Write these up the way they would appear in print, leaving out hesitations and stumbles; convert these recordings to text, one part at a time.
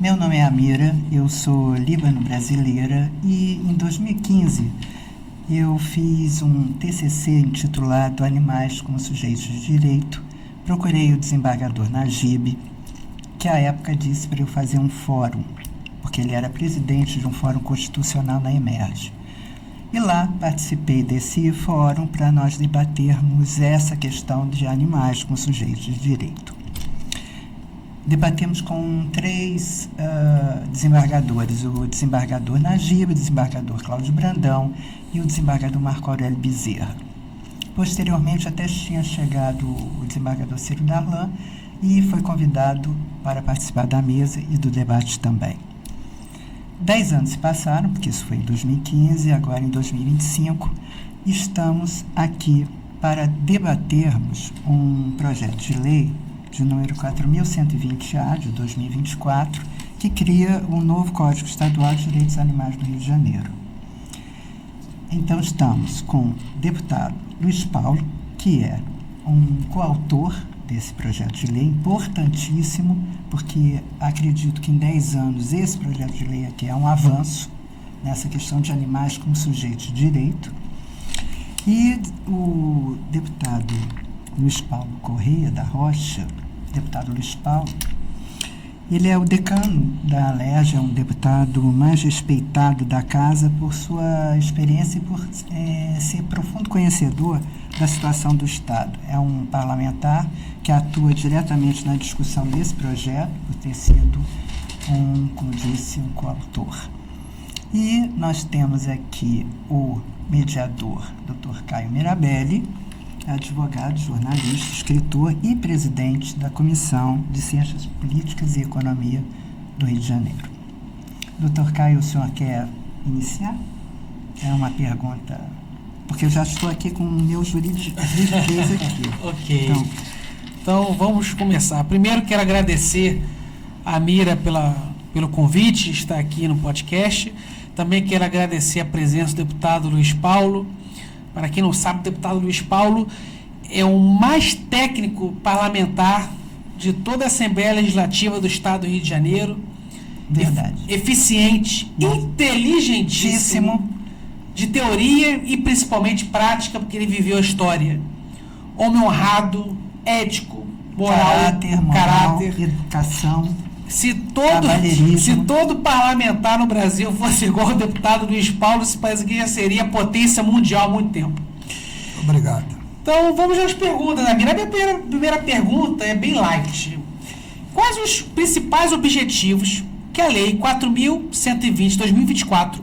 Meu nome é Amira, eu sou líbano-brasileira e em 2015 eu fiz um TCC intitulado Animais como Sujeitos de Direito. Procurei o desembargador Najib, que à época disse para eu fazer um fórum, porque ele era presidente de um fórum constitucional na Emerge. E lá participei desse fórum para nós debatermos essa questão de animais como sujeitos de direito. Debatemos com três desembargadores, o desembargador Najib, o desembargador Cláudio Brandão e o desembargador Marco Aurélio Bezerra. Posteriormente, até tinha chegado o desembargador Ciro Darlan e foi convidado para participar da mesa e do debate também. 10 anos se passaram, porque isso foi em 2015, agora em 2025, estamos aqui para debatermos um projeto de lei de número 4.120-A, de 2024, que cria um novo Código Estadual de Direitos Animais do Rio de Janeiro. Então, estamos com o deputado Luiz Paulo, que é um coautor desse projeto de lei, importantíssimo, porque acredito que em 10 anos esse projeto de lei aqui é um avanço nessa questão de animais como sujeitos de direito. E o deputado Luiz Paulo Correia da Rocha, deputado Luiz Paulo, ele é o decano da Alerj, é um deputado mais respeitado da casa por sua experiência e por ser profundo conhecedor da situação do Estado. É um parlamentar que atua diretamente na discussão desse projeto, por ter sido como disse, um coautor. E nós temos aqui o mediador, Dr. Caio Mirabelli, advogado, jornalista, escritor e presidente da Comissão de Ciências Políticas e Economia do Rio de Janeiro. Dr. Caio, o senhor quer iniciar? É uma pergunta, porque eu já estou aqui com o meu juridiquês aqui. Ok. Então, vamos começar. Primeiro, quero agradecer a Mira pelo convite de estar aqui no podcast. Também quero agradecer a presença do deputado Luiz Paulo. Para quem não sabe, o deputado Luiz Paulo é o mais técnico parlamentar de toda a Assembleia Legislativa do Estado do Rio de Janeiro. Verdade. Eficiente, inteligentíssimo, de teoria e principalmente prática, porque ele viveu a história. Homem honrado, ético, moral, caráter, educação. Se todo parlamentar no Brasil fosse igual ao deputado Luiz Paulo, esse país aqui já seria potência mundial há muito tempo. Obrigado. Então, vamos às perguntas. A minha primeira pergunta é bem light. Quais os principais objetivos que a Lei 4.120/2024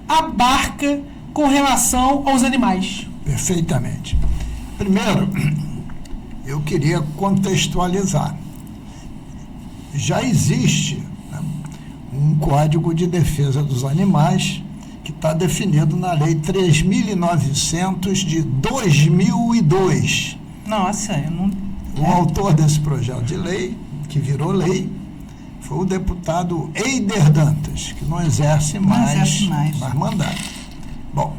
abarca com relação aos animais? Perfeitamente. Primeiro, eu queria contextualizar. Já existe, né, um Código de Defesa dos Animais que está definido na Lei 3.900 de 2002. Nossa, eu não... O autor desse projeto de lei, que virou lei, foi o deputado Eider Dantas, que não exerce mais mandato. Bom,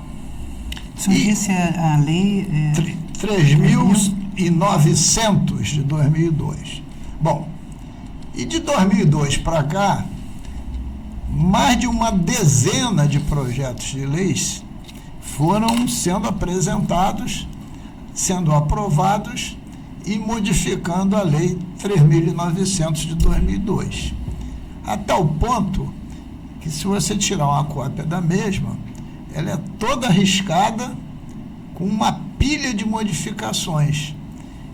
o senhor disse a lei... 3.900 de 2002. Bom, e de 2002 para cá, mais de uma dezena de projetos de leis foram sendo apresentados, sendo aprovados e modificando a Lei 3.900 de 2002. A tal ponto que, se você tirar uma cópia da mesma, ela é toda riscada com uma pilha de modificações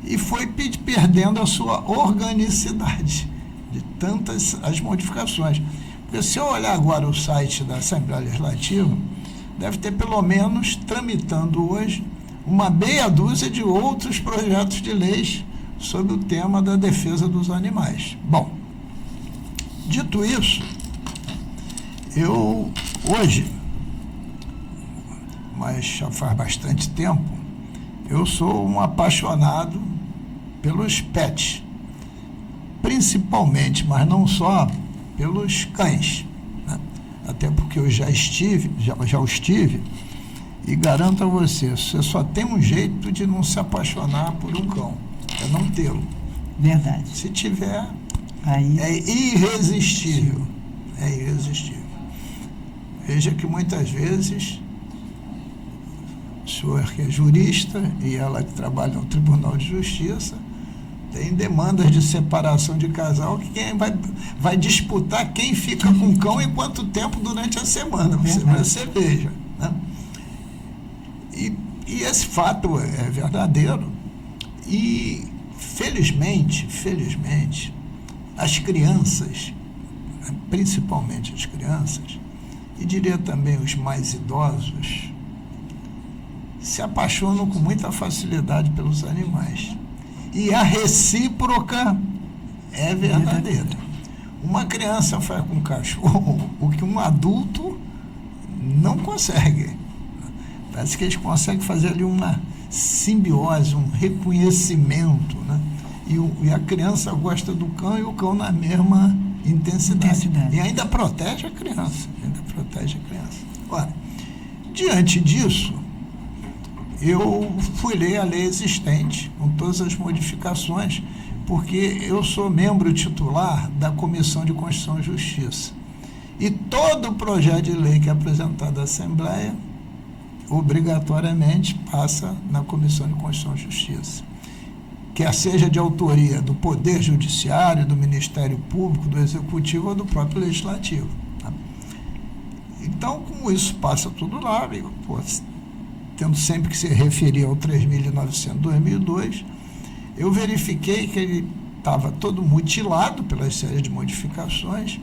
e foi perdendo a sua organicidade de tantas as modificações. Porque se eu olhar agora o site da Assembleia Legislativa, deve ter pelo menos tramitando hoje uma meia dúzia de outros projetos de leis sobre o tema da defesa dos animais. Bom, dito isso, eu hoje, mas já faz bastante tempo, eu sou um apaixonado pelos pets, principalmente, mas não só, pelos cães, né? Até porque eu já estive, e garanto a você só tem um jeito de não se apaixonar por um cão, é não tê-lo. Verdade. Se tiver, Aí, é irresistível. É irresistível. Veja que muitas vezes o senhor que é jurista e ela que trabalha no Tribunal de Justiça tem demandas de separação de casal que quem vai disputar quem fica com o cão e quanto tempo durante a semana. Você veja. Né? E esse fato é verdadeiro. E, felizmente, as crianças, principalmente as crianças, e diria também os mais idosos, se apaixonam com muita facilidade pelos animais. E a recíproca é verdadeira. Uma criança faz com um cachorro o que um adulto não consegue. Parece que eles conseguem fazer ali uma simbiose, um reconhecimento, né? E a criança gosta do cão e o cão na mesma intensidade. E ainda protege a criança. Ora, diante disso, eu fui ler a lei existente, com todas as modificações, porque eu sou membro titular da Comissão de Constituição e Justiça. E todo projeto de lei que é apresentado à Assembleia, obrigatoriamente passa na Comissão de Constituição e Justiça. Quer seja de autoria do Poder Judiciário, do Ministério Público, do Executivo ou do próprio Legislativo. Tá? Então, como isso passa tudo lá, tendo sempre que se referir ao 3.900/2002, eu verifiquei que ele estava todo mutilado pela série de modificações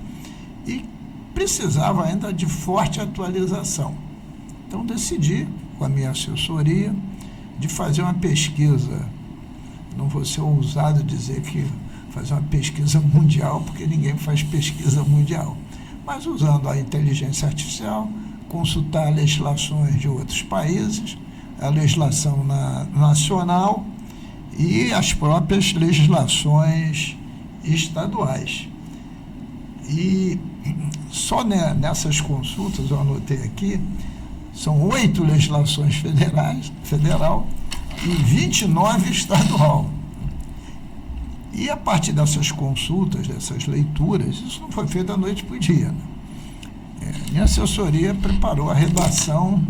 e precisava ainda de forte atualização. Então, decidi, com a minha assessoria, de fazer uma pesquisa. Não vou ser ousado dizer que fazer uma pesquisa mundial, porque ninguém faz pesquisa mundial. Mas usando a inteligência artificial, consultar legislações de outros países, a legislação nacional e as próprias legislações estaduais. E só nessas consultas, eu anotei aqui, são 8 legislações federal e 29 estadual. E a partir dessas consultas, dessas leituras, isso não foi feito da noite para o dia. Né? Minha assessoria preparou a redação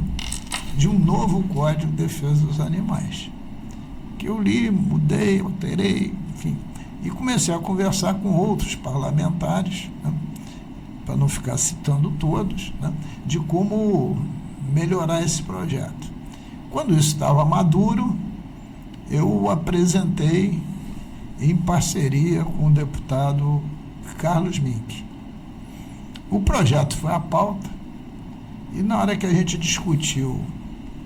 de um novo Código de Defesa dos Animais, que eu li, mudei, alterei, enfim, e comecei a conversar com outros parlamentares, né, para não ficar citando todos, né, de como melhorar esse projeto. Quando isso estava maduro, eu o apresentei em parceria com o deputado Carlos Mink. O projeto foi à pauta e na hora que a gente discutiu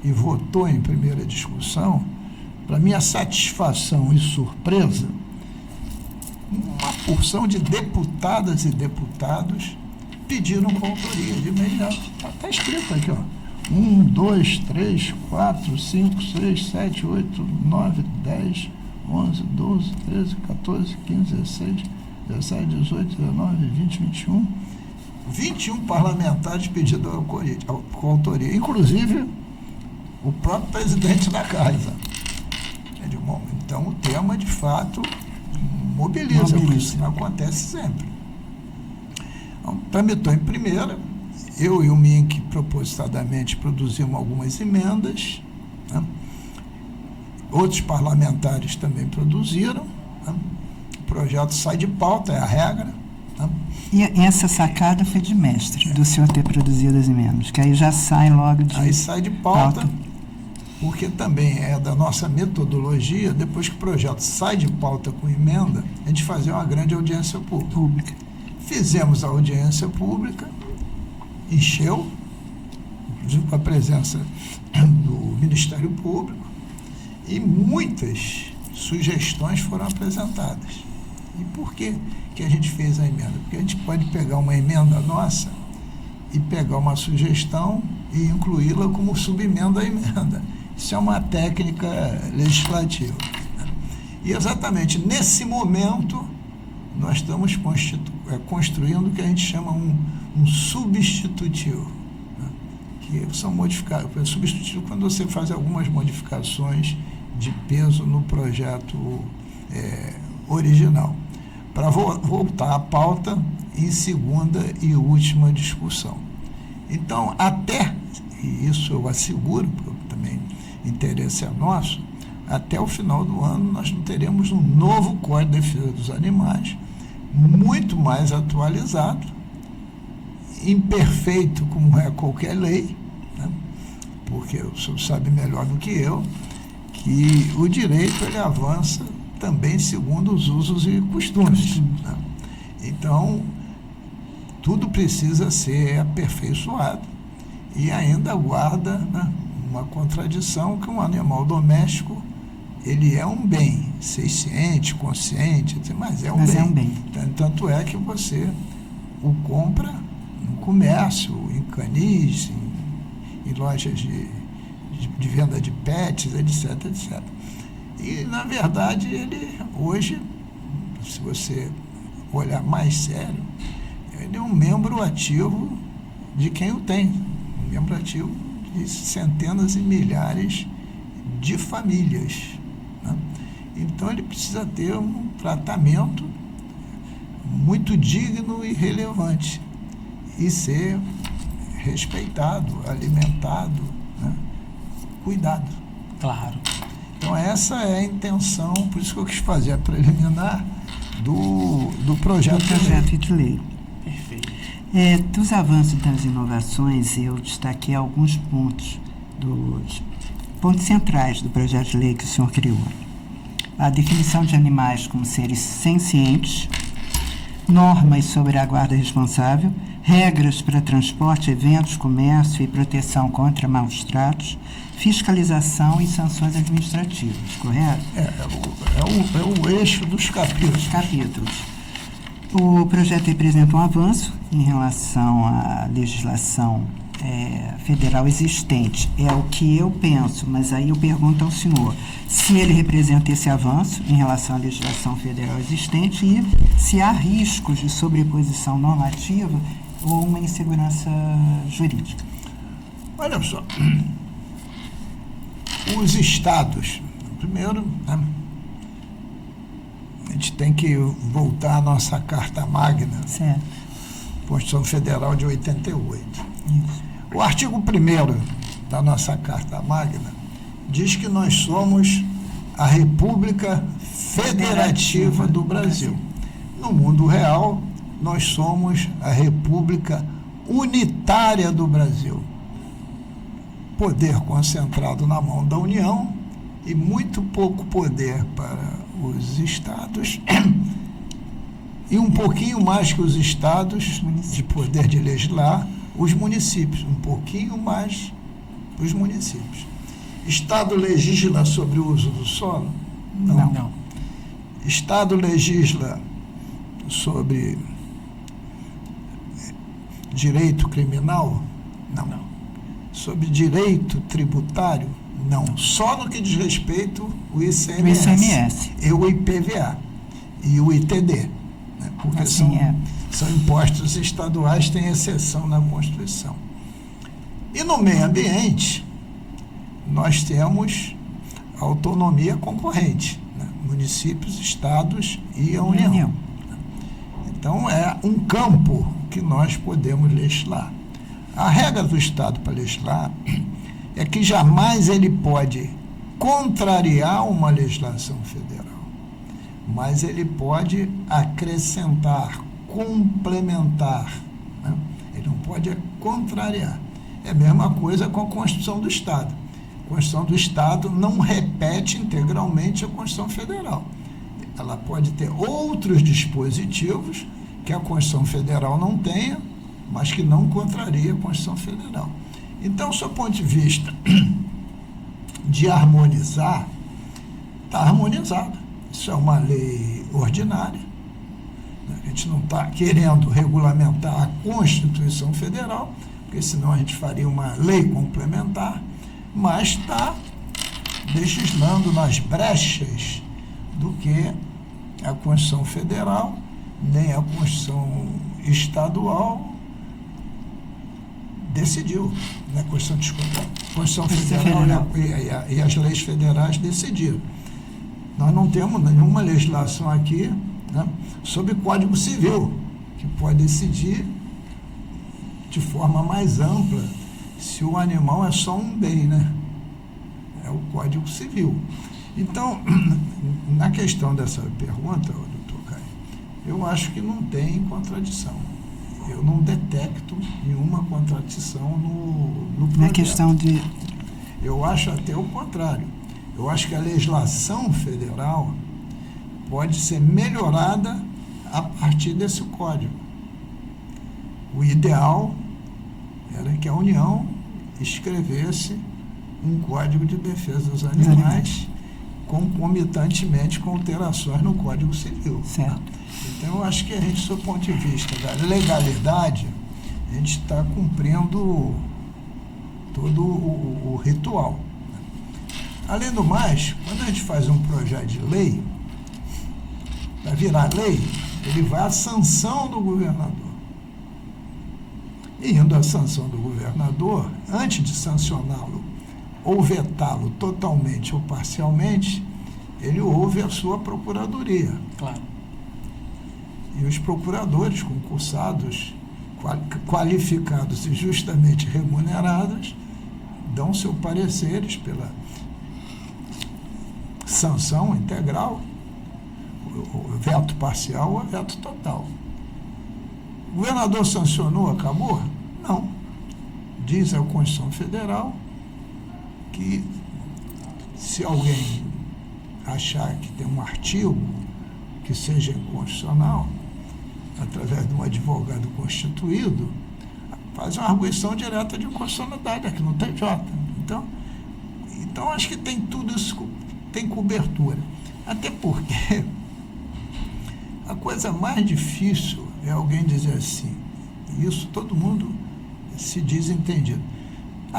e votou em primeira discussão, para minha satisfação e surpresa, uma porção de deputadas e deputados pediram coautoria de imediato. Está escrito aqui, ó. 1, 2, 3, 4, 5, 6, 7, 8, 9, 10, 11, 12, 13, 14, 15, 16, 17, 18, 19, 20, 21. 21 parlamentares pediram coautoria, inclusive o próprio presidente da casa. Então, o tema, de fato, mobiliza. Isso não acontece sempre. Então, tramitou em primeira. Eu e o Mink, propositadamente, produzimos algumas emendas. Né? Outros parlamentares também produziram. Né? O projeto sai de pauta, é a regra. Né? E essa sacada foi de mestre, do senhor ter produzido as emendas, que aí já sai logo de... Aí sai de pauta, porque também é da nossa metodologia, depois que o projeto sai de pauta com emenda, a gente fazer uma grande audiência pública. Fizemos a audiência pública, encheu, inclusive com a presença do Ministério Público, e muitas sugestões foram apresentadas. E por que a gente fez a emenda? Porque a gente pode pegar uma emenda nossa e pegar uma sugestão e incluí-la como subemenda à emenda. Isso é uma técnica legislativa. E exatamente nesse momento nós estamos construindo o que a gente chama um substitutivo, né? Que são modificações. Substitutivo quando você faz algumas modificações de peso no projeto original. para voltar à pauta em segunda e última discussão. Então, até, e isso eu asseguro, porque também interesse é nosso, até o final do ano nós teremos um novo Código de Defesa dos Animais, muito mais atualizado, imperfeito como é qualquer lei, né? Porque o senhor sabe melhor do que eu, que o direito ele avança também segundo os usos e costumes, né? Então, tudo precisa ser aperfeiçoado e ainda guarda, né, uma contradição que um animal doméstico ele é um bem, senciente, consciente, mas é um bem. É um bem. Tanto é que você o compra no comércio, em canis, em lojas de venda de pets, etc, etc. E, na verdade, ele hoje, se você olhar mais sério, ele é um membro ativo de quem o tem, um membro ativo de centenas e milhares de famílias, né? Então ele precisa ter um tratamento muito digno e relevante e ser respeitado, alimentado, né? Cuidado. Claro. Então essa é a intenção, por isso que eu quis fazer a preliminar do projeto de lei. Perfeito. Dos avanços das inovações, eu destaquei alguns pontos centrais do projeto de lei que o senhor criou. A definição de animais como seres sencientes, normas sobre a guarda responsável, regras para transporte, eventos, comércio e proteção contra maus-tratos, fiscalização e sanções administrativas, correto? É o eixo dos capítulos. O projeto representa um avanço em relação à legislação federal existente. É o que eu penso, mas aí eu pergunto ao senhor se ele representa esse avanço em relação à legislação federal existente e se há riscos de sobreposição normativa ou uma insegurança jurídica. Olha só, os estados, primeiro, né, a gente tem que voltar à nossa Carta Magna, certo. Constituição Federal de 88. Isso. O artigo 1º da nossa Carta Magna diz que nós somos a República Federativa do Brasil. No mundo real, nós somos a República Unitária do Brasil. Poder concentrado na mão da União e muito pouco poder para os estados e um pouquinho mais que os estados de poder de legislar, os municípios, um pouquinho mais os municípios. Estado legisla sobre o uso do solo? Não. Estado legisla sobre direito criminal? Não. Sobre direito tributário? Não. Só no que diz respeito ao ICMS. E o IPVA e o ITD. Né? Porque são impostos estaduais, tem exceção na Constituição. E no meio ambiente, nós temos autonomia concorrente, né? Municípios, estados e a União. Então, é um campo que nós podemos legislar. A regra do Estado para legislar é que jamais ele pode contrariar uma legislação federal, mas ele pode acrescentar, complementar, né? Ele não pode contrariar. É a mesma coisa com a Constituição do Estado. A Constituição do Estado não repete integralmente a Constituição Federal. Ela pode ter outros dispositivos que a Constituição Federal não tenha, mas que não contraria a Constituição Federal. Então, do seu ponto de vista de harmonizar, está harmonizado. Isso é uma lei ordinária. A gente não está querendo regulamentar a Constituição Federal, porque senão a gente faria uma lei complementar, mas está legislando nas brechas do que a Constituição Federal, nem a Constituição Estadual decidiu, né? Constituição Federal e as leis federais decidiram. Nós não temos nenhuma legislação aqui né, sobre Código Civil, que pode decidir de forma mais ampla se o animal é só um bem, né? É o Código Civil. Então, na questão dessa pergunta, doutor Caio, eu acho que não tem contradição. Eu não detecto nenhuma contradição no projeto. Na questão de... Eu acho até o contrário. Eu acho que a legislação federal pode ser melhorada a partir desse código. O ideal era que a União escrevesse um Código de Defesa dos Animais concomitantemente com alterações no Código Civil. Certo. Então, eu acho que a gente, do seu ponto de vista da legalidade, a gente está cumprindo todo o ritual. Além do mais, quando a gente faz um projeto de lei, para virar lei, ele vai à sanção do governador. E indo à sanção do governador, antes de sancioná-lo ou vetá-lo totalmente ou parcialmente, ele ouve a sua procuradoria. Claro. E os procuradores concursados, qualificados e justamente remunerados, dão seus pareceres pela sanção integral, o veto parcial ou veto total. O governador sancionou, acabou? Não. Diz a Constituição Federal que se alguém achar que tem um artigo que seja inconstitucional, através de um advogado constituído, faz uma arguição direta de inconstitucionalidade aqui no TJ. Então acho que tem tudo isso, tem cobertura. Até porque a coisa mais difícil é alguém dizer assim, e isso todo mundo se diz entendido.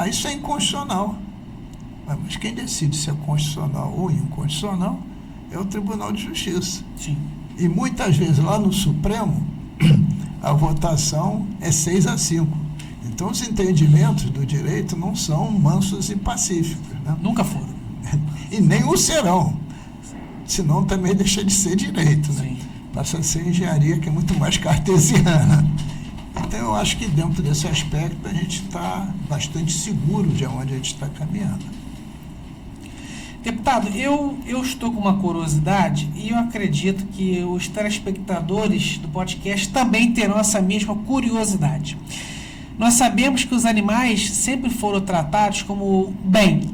Isso é inconstitucional. Mas quem decide se é constitucional ou inconstitucional é o Tribunal de Justiça. Sim. E muitas vezes lá no Supremo, a votação é 6-5. Então os entendimentos do direito não são mansos e pacíficos, né? Nunca foram. E nem o serão. Senão também deixa de ser direito, né? Sim. Passa a ser engenharia, que é muito mais cartesiana. Então eu acho que dentro desse aspecto a gente está bastante seguro de onde a gente está caminhando. Deputado, eu estou com uma curiosidade e eu acredito que os telespectadores do podcast também terão essa mesma curiosidade. Nós sabemos que os animais sempre foram tratados como bem,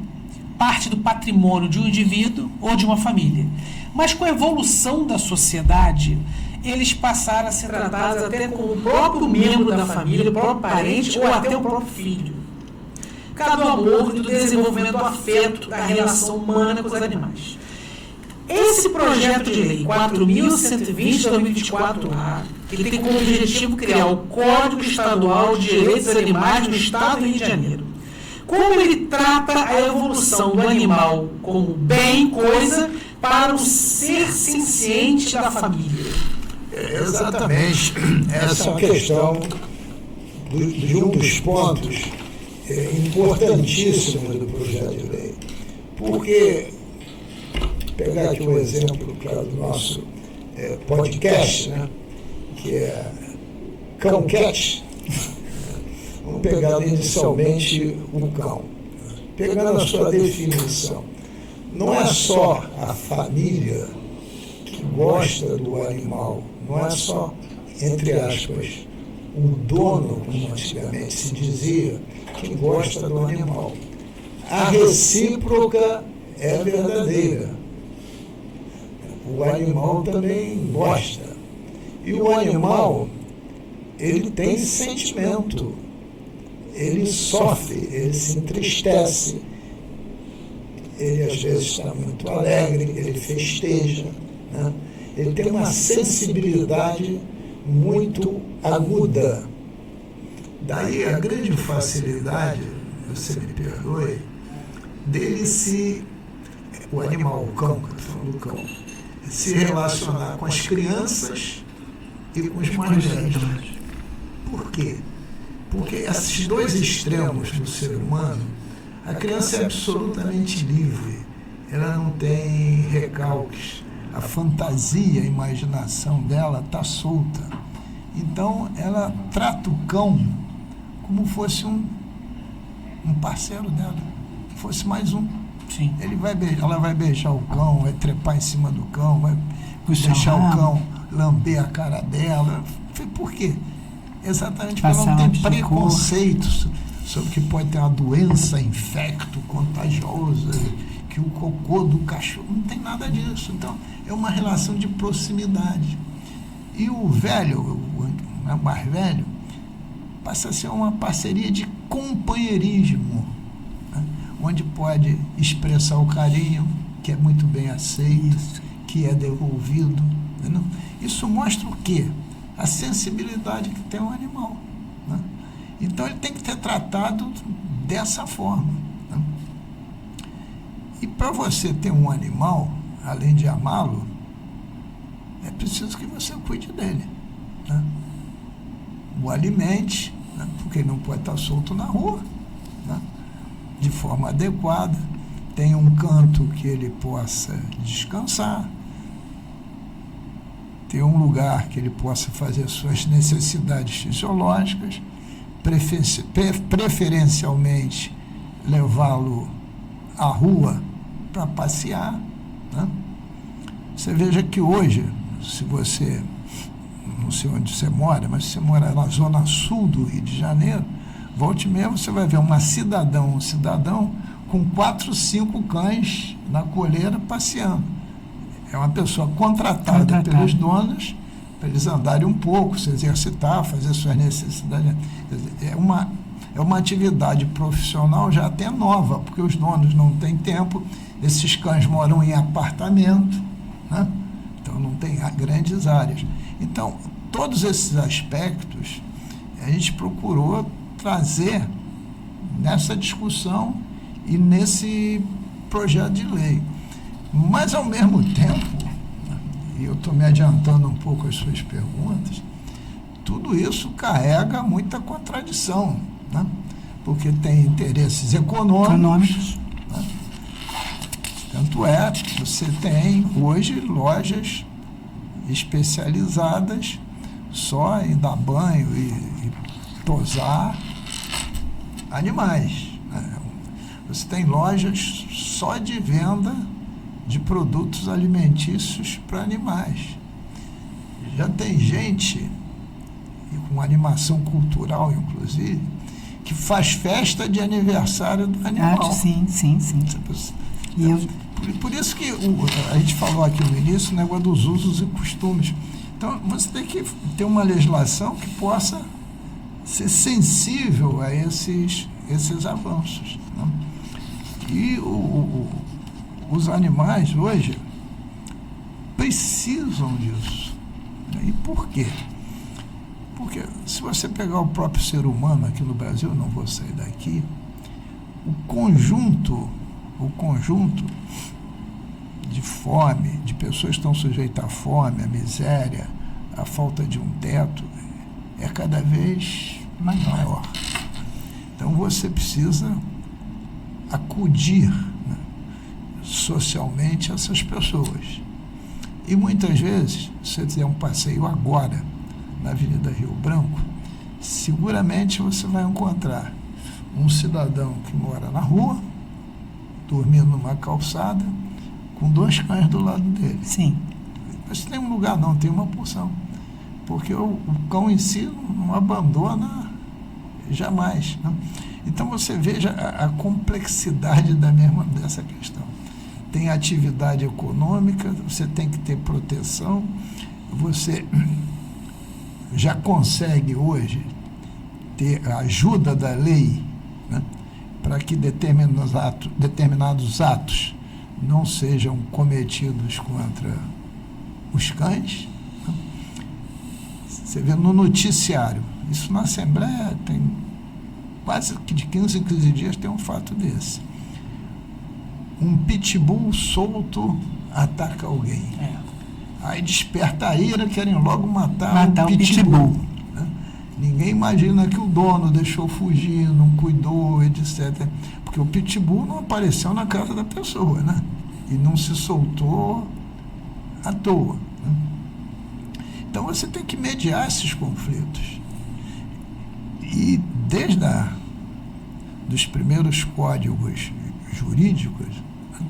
parte do patrimônio de um indivíduo ou de uma família. Mas com a evolução da sociedade, eles passaram a ser tratados até como o próprio membro da família, o próprio parente ou até o próprio filho. Do amor e do desenvolvimento do afeto da relação humana com os animais. Esse projeto de lei 4.120/2024A, ele tem como objetivo criar o Código Estadual de Direitos dos Animais no Estado do Rio de Janeiro. Como ele trata a evolução do animal como bem, coisa, para um ser senciente da família? Exatamente. Essa é uma questão de um dos pontos importantíssimo do projeto de lei. Porque, pegar aqui um exemplo do nosso podcast, né, que é Cão-Cat, vamos pegar inicialmente o cão. Pegando a sua definição, não é só a família que gosta do animal, não é só, entre aspas, o dono, como antigamente se dizia, que gosta do animal. A recíproca é verdadeira. O animal também gosta. E o animal, ele tem sentimento. Ele sofre, ele se entristece. Ele às vezes está muito alegre, ele festeja, né? Ele tem uma sensibilidade muito aguda. Daí a grande facilidade, você me perdoe, dele o animal, o cão, que eu estou falando do cão, se relacionar com as crianças e com os mais velhos. Por quê? Porque esses dois extremos do ser humano, a criança é absolutamente livre, ela não tem recalques, a fantasia, a imaginação dela está solta. Então, ela trata o cão como fosse um parceiro dela, fosse mais um. Sim. Ela vai beijar o cão, vai trepar em cima do cão, vai Puxar deixar o o rabo. cão lamber a cara dela. Por quê? Exatamente para Passar não ter lápis de cor. preconceitos sobre que pode ter uma doença infecto, contagiosa, que o cocô do cachorro. Não tem nada disso. Então, é uma relação de proximidade. E o velho, o mais velho, passa a ser uma parceria de companheirismo, né? Onde pode expressar o carinho, que é muito bem aceito, Isso. que é devolvido. Né? Isso mostra o quê? A sensibilidade que tem um animal. Né? Então, ele tem que ser tratado dessa forma. Né? E para você ter um animal, além de amá-lo, é preciso que você cuide dele. Né? O alimente, né? Porque ele não pode estar solto na rua, né? De forma adequada, tem um canto que ele possa descansar, ter um lugar que ele possa fazer suas necessidades fisiológicas, preferencialmente levá-lo à rua para passear. Né? Você veja que hoje, se você, não sei onde você mora, mas se você mora na zona sul do Rio de Janeiro, volte e meia você vai ver um cidadão com 4, 5 cães na coleira passeando. É uma pessoa contratada pelos donos para eles andarem um pouco, se exercitar, fazer suas necessidades. É uma atividade profissional já até nova, porque os donos não têm tempo, esses cães moram em apartamento, né? Então não tem grandes áreas. Então, todos esses aspectos a gente procurou trazer nessa discussão e nesse projeto de lei. Mas, ao mesmo tempo, e eu estou me adiantando um pouco às suas perguntas, tudo isso carrega muita contradição, né? Porque tem interesses econômicos. Né? Tanto é que você tem hoje lojas especializadas só em dar banho e tosar animais. Né? Você tem lojas só de venda de produtos alimentícios para animais. Já tem gente, e com animação cultural inclusive, que faz festa de aniversário do animal. Sim. E eu... Por isso que a gente falou aqui no início o negócio dos usos e costumes. Então, você tem que ter uma legislação que possa ser sensível a esses avanços. Né? E os animais hoje precisam disso. E por quê? Porque se você pegar o próprio ser humano aqui no Brasil, eu não vou sair daqui, o conjunto de fome, de pessoas que estão sujeitas à fome, à miséria, à falta de um teto, é cada vez maior. Então você precisa acudir, né, socialmente essas pessoas. E muitas vezes, se você fizer um passeio agora na Avenida Rio Branco, seguramente você vai encontrar um cidadão que mora na rua, dormindo numa calçada, com 2 cães do lado dele. Sim. Mas tem um lugar não, tem uma porção. Porque o cão em si não abandona jamais. Né? Então você veja a complexidade dessa questão. Tem atividade econômica, você tem que ter proteção, você já consegue hoje ter a ajuda da lei, né, para que determinados atos não sejam cometidos contra os cães. Né? Você vê no noticiário, isso na Assembleia tem quase que de 15 em 15 dias tem um fato desse. Um pitbull solto ataca alguém. Aí desperta a ira, querem logo matar o pitbull. Né? Ninguém imagina que o dono deixou fugir, não cuidou, etc. Porque o pitbull não apareceu na casa da pessoa, né? E não se soltou à toa, né? Então você tem que mediar esses conflitos. E desde dos primeiros códigos jurídicos, né,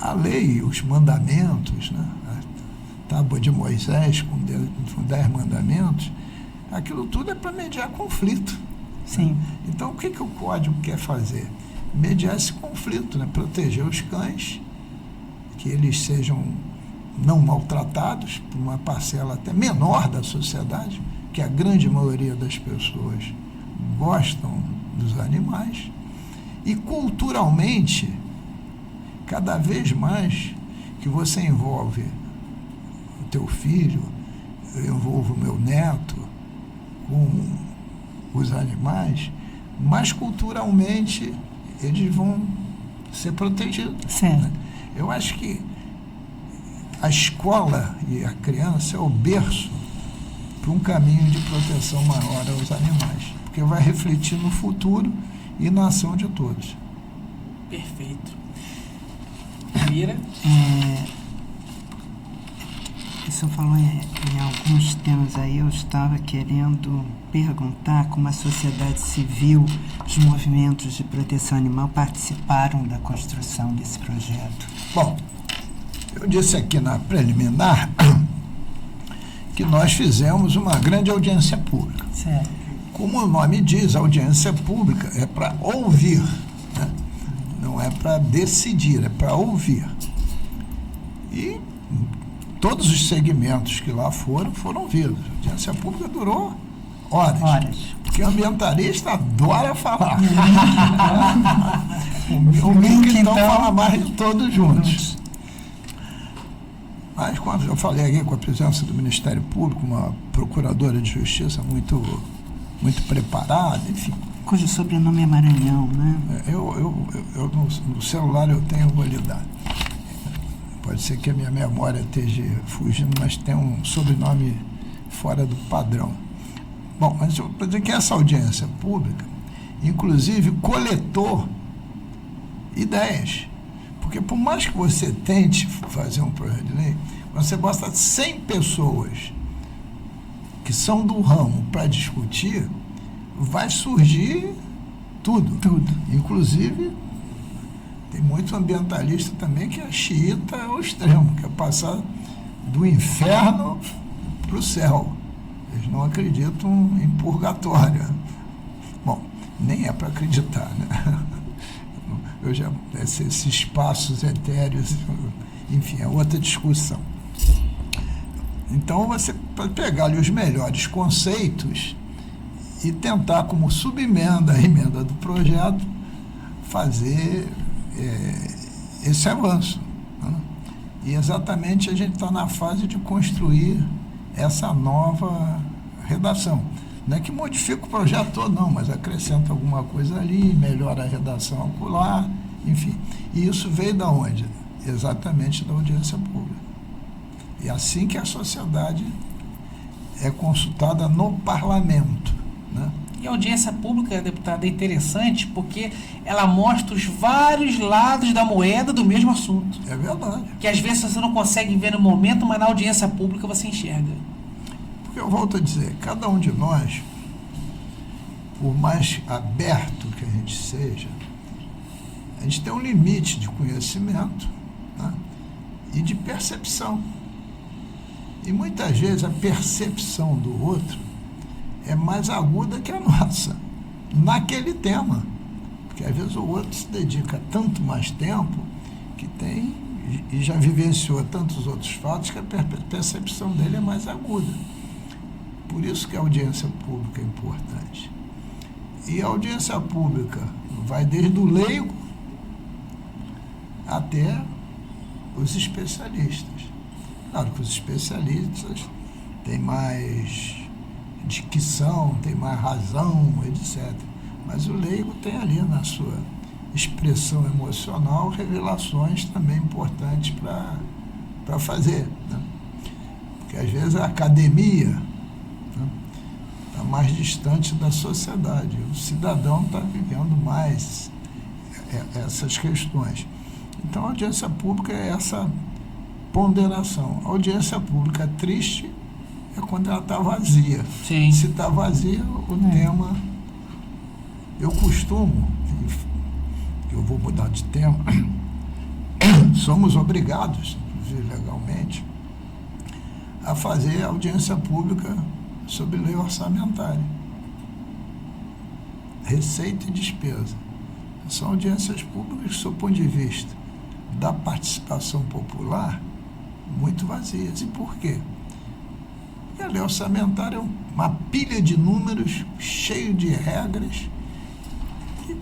a lei, os mandamentos, né, a tábua de Moisés com 10 mandamentos, aquilo tudo é para mediar conflito. Sim. Né? Então, o que o código quer fazer? Mediar esse conflito, né? Proteger os cães, que eles sejam não maltratados por uma parcela até menor da sociedade, que a grande maioria das pessoas gostam dos animais, e culturalmente, cada vez mais que você envolve o teu filho, eu envolvo o meu neto com os animais, mais culturalmente eles vão ser protegidos. Certo. Né? Eu acho que a escola e a criança é o berço para um caminho de proteção maior aos animais, porque vai refletir no futuro e na ação de todos. Perfeito. Mira? O senhor falou em alguns temas aí, eu estava querendo perguntar como a sociedade civil, os movimentos de proteção animal participaram da construção desse projeto. Bom, eu disse aqui na preliminar que nós fizemos uma grande audiência pública. Certo. Como o nome diz, a audiência pública é para ouvir, né? Não é para decidir, é para ouvir. E todos os segmentos que lá foram ouvidos. A audiência pública durou horas. Porque o ambientalista adora falar. O Mico, então, fala mais de todos juntos. Mas, quando eu falei aqui com a presença do Ministério Público, uma procuradora de justiça muito preparada, enfim. Cujo sobrenome é Maranhão, né? Eu no celular eu tenho, vou lhe dar. Pode ser que a minha memória esteja fugindo, mas tem um sobrenome fora do padrão. Bom, mas eu vou dizer que essa audiência pública, inclusive, coletou ideias. Porque por mais que você tente fazer um projeto de lei, quando você bota 100 pessoas que são do ramo para discutir, vai surgir tudo. Inclusive, tem muito ambientalista também que é xiita ao extremo, que é passar do inferno para o céu. Eles não acreditam em purgatório. Bom, nem é para acreditar, né? Esses espaços etéreos, enfim, é outra discussão. Então, você pode pegar ali os melhores conceitos e tentar, como subemenda a emenda do projeto, fazer esse avanço. Né? E exatamente a gente está na fase de construir essa nova redação. Não é que modifica o projeto todo, não, mas acrescenta alguma coisa ali, melhora a redação acolá, enfim. E isso veio da onde? Exatamente da audiência pública. E assim que a sociedade é consultada no parlamento, né? E a audiência pública, deputada, é interessante porque ela mostra os vários lados da moeda do mesmo assunto. É verdade. Que às vezes você não consegue ver no momento, mas na audiência pública você enxerga. Porque eu volto a dizer, cada um de nós, por mais aberto que a gente seja, a gente tem um limite de conhecimento, né, e de percepção. E muitas vezes a percepção do outro é mais aguda que a nossa, naquele tema. Porque às vezes o outro se dedica tanto mais tempo que tem e já vivenciou tantos outros fatos que a percepção dele é mais aguda. Por isso que a audiência pública é importante. E a audiência pública vai desde o leigo até os especialistas. Claro que os especialistas têm mais dicção, têm mais razão, etc. Mas o leigo tem ali na sua expressão emocional revelações também importantes para fazer. Né? Porque às vezes a academia está mais distante da sociedade. O cidadão está vivendo mais essas questões. Então, a audiência pública é essa ponderação. A audiência pública triste é quando ela está vazia. Sim. Se está vazia, o tema... Eu costumo, eu vou mudar de tema, somos obrigados, inclusive legalmente, a fazer audiência pública sobre lei orçamentária. Receita e despesa. São audiências públicas, do seu ponto de vista da participação popular, muito vazias. E por quê? Porque a lei orçamentária é uma pilha de números, cheio de regras,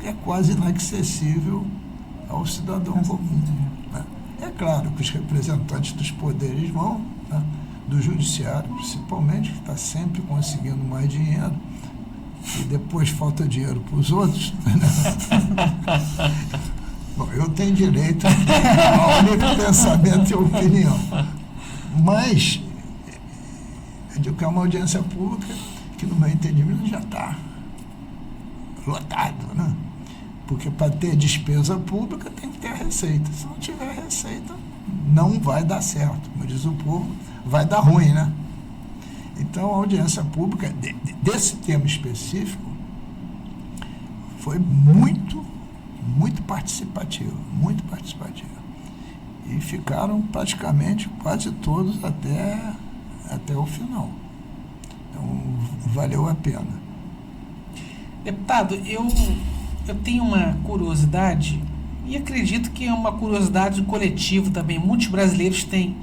que é quase inacessível ao cidadão comum. Né? É claro que os representantes dos poderes vão, né, do judiciário, principalmente, que está sempre conseguindo mais dinheiro, e depois falta dinheiro para os outros. Né? Bom, eu tenho direito ao livre pensamento e opinião. Mas, eu digo que é uma audiência pública que, no meu entendimento, já está lotado, né? Porque para ter despesa pública tem que ter receita. Se não tiver receita, não vai dar certo. Como diz o povo, vai dar ruim, né? Então, a audiência pública desse tema específico foi muito participativa, muito participativa. E ficaram praticamente quase todos até o final. Então, valeu a pena. Deputado, eu tenho uma curiosidade, e acredito que é uma curiosidade do coletivo também. Muitos brasileiros têm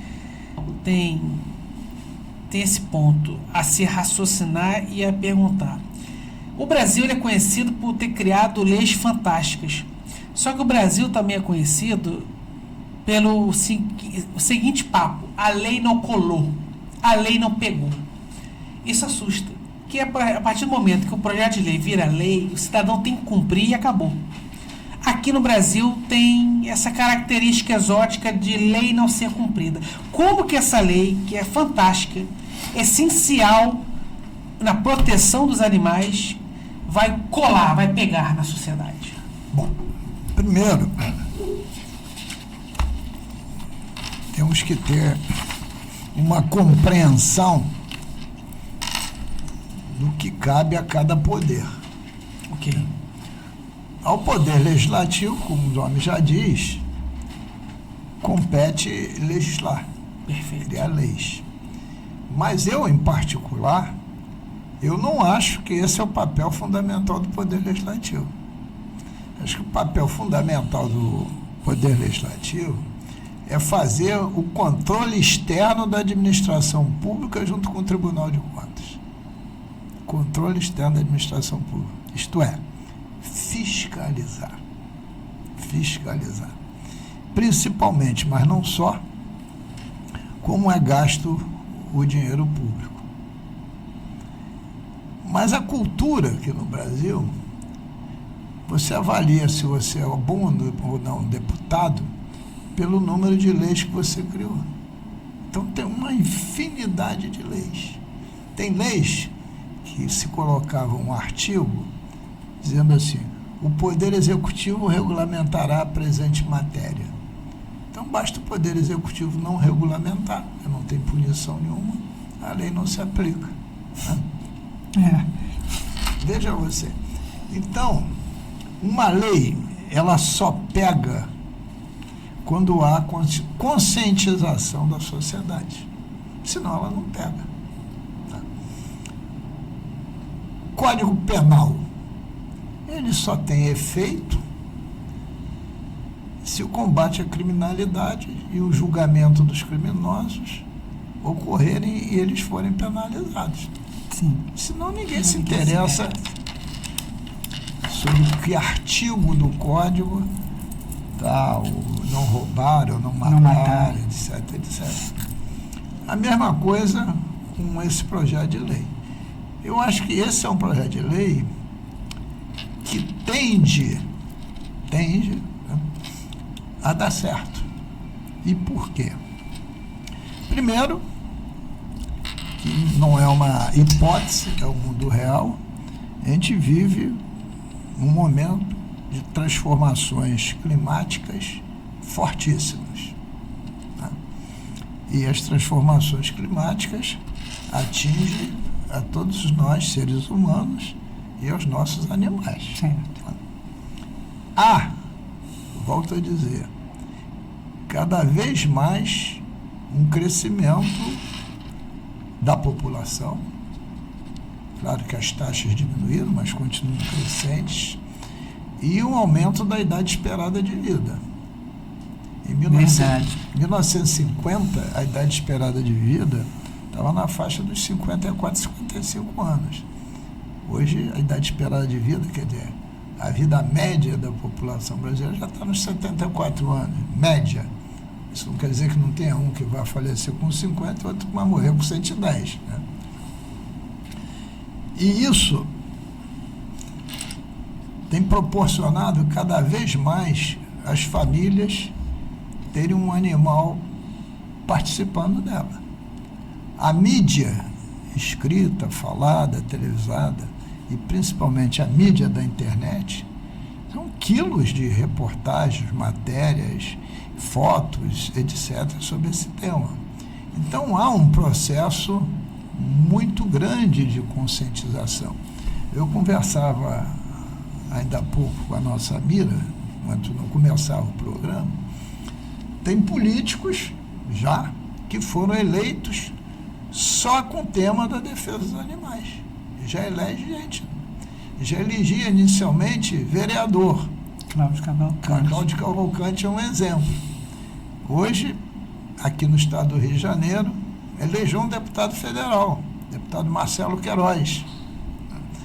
esse ponto a se raciocinar e a perguntar. O Brasil ele é conhecido por ter criado leis fantásticas. Só que o Brasil também é conhecido pelo o seguinte papo: a lei não colou, a lei não pegou. Isso assusta. Que a partir do momento que o projeto de lei vira lei, o cidadão tem que cumprir e acabou. Aqui no Brasil tem essa característica exótica de lei não ser cumprida. Como que essa lei, que é fantástica, essencial na proteção dos animais, vai colar, vai pegar na sociedade? Bom, primeiro, temos que ter uma compreensão do que cabe a cada poder. Ok. Ao poder legislativo, como o nome já diz, compete legislar, Perfeito. criar leis. Mas eu, em particular, eu não acho que esse é o papel fundamental do poder legislativo. Acho que o papel fundamental do poder legislativo é fazer o controle externo da administração pública junto com o Tribunal de Contas. Controle externo da administração pública. Isto é, fiscalizar. Fiscalizar. Principalmente, mas não só, como é gasto o dinheiro público. Mas a cultura aqui no Brasil, você avalia se você é bom ou não deputado pelo número de leis que você criou. Então tem uma infinidade de leis. Tem leis que se colocava um artigo dizendo assim: o Poder Executivo regulamentará a presente matéria. Então basta o Poder Executivo não regulamentar, porque não tem punição nenhuma, a lei não se aplica. Né? Veja você. Então, uma lei, ela só pega quando há conscientização da sociedade. Senão ela não pega. Código Penal, ele só tem efeito se o combate à criminalidade e o julgamento dos criminosos ocorrerem e eles forem penalizados. Sim. Senão ninguém se interessa sobre que artigo do código tal, não roubar ou não matar, etc, etc. A mesma coisa com esse projeto de lei. Eu acho que esse é um projeto de lei que tende, né, a dar certo. E por quê? Primeiro, que não é uma hipótese, é o mundo real. A gente vive um momento de transformações climáticas fortíssimas. Né? E as transformações climáticas atingem a todos nós, seres humanos, e aos nossos animais. Certo. Volto a dizer, cada vez mais um crescimento da população. Claro que as taxas diminuíram, mas continuam crescentes. E um aumento da idade esperada de vida. Em 1950, a idade esperada de vida estava na faixa dos 54, 55 anos. Hoje, a idade esperada de vida, quer dizer, a vida média da população brasileira já está nos 74 anos, média. Isso não quer dizer que não tenha um que vai falecer com 50 e outro que vai morrer com 110. Né? E isso tem proporcionado cada vez mais as famílias terem um animal participando dela. A mídia escrita, falada, televisada, e principalmente a mídia da internet, são quilos de reportagens, matérias, fotos, etc., sobre esse tema. Então, há um processo muito grande de conscientização. Eu conversava ainda há pouco com a nossa Mira, enquanto não começava o programa. Tem políticos já que foram eleitos só com o tema da defesa dos animais. Já elege gente. Já elegia inicialmente vereador. Cláudio Cavalcante. Cláudio Cavalcante é um exemplo. Hoje, aqui no estado do Rio de Janeiro, elegeu um deputado federal, deputado Marcelo Queiroz.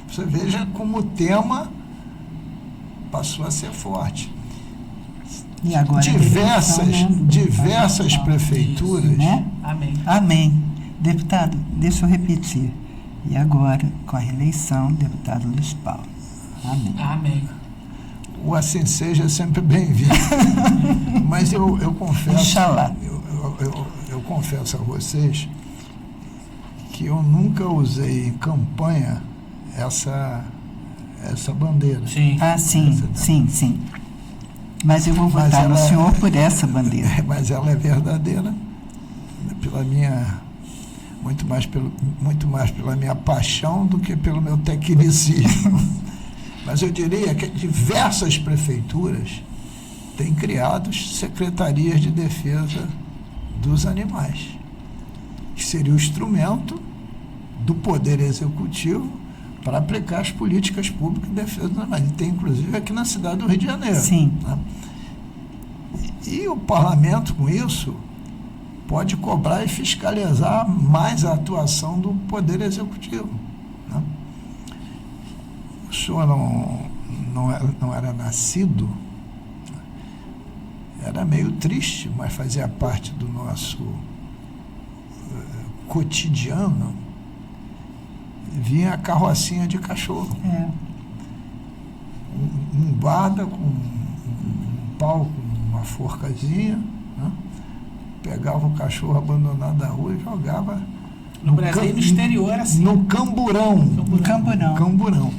Você veja como o tema passou a ser forte. E agora diversas prefeituras. Né? Amém. Deputado, deixa eu repetir. E agora, com a reeleição, deputado Luiz Paulo. Amém. O assim seja sempre bem-vindo. Mas eu confesso, Inxalá. eu confesso a vocês que eu nunca usei em campanha essa bandeira. Sim. Sim. Mas eu vou votar no senhor por essa bandeira. Mas ela é verdadeira, muito mais pela minha paixão do que pelo meu tecnicismo. Mas eu diria que diversas prefeituras têm criado secretarias de defesa dos animais, que seria o instrumento do Poder Executivo para aplicar as políticas públicas de defesa dos animais. E tem, inclusive, aqui na cidade do Rio de Janeiro. Sim. Né? E o parlamento, com isso, pode cobrar e fiscalizar mais a atuação do Poder Executivo. Né? O senhor não era nascido, era meio triste, mas fazia parte do nosso cotidiano. Vinha a carrocinha de cachorro. Um guarda com um pau, com uma forcazinha, né? Pegava o cachorro abandonado da rua e jogava no Brasil e no exterior era assim. No camburão. Camburão.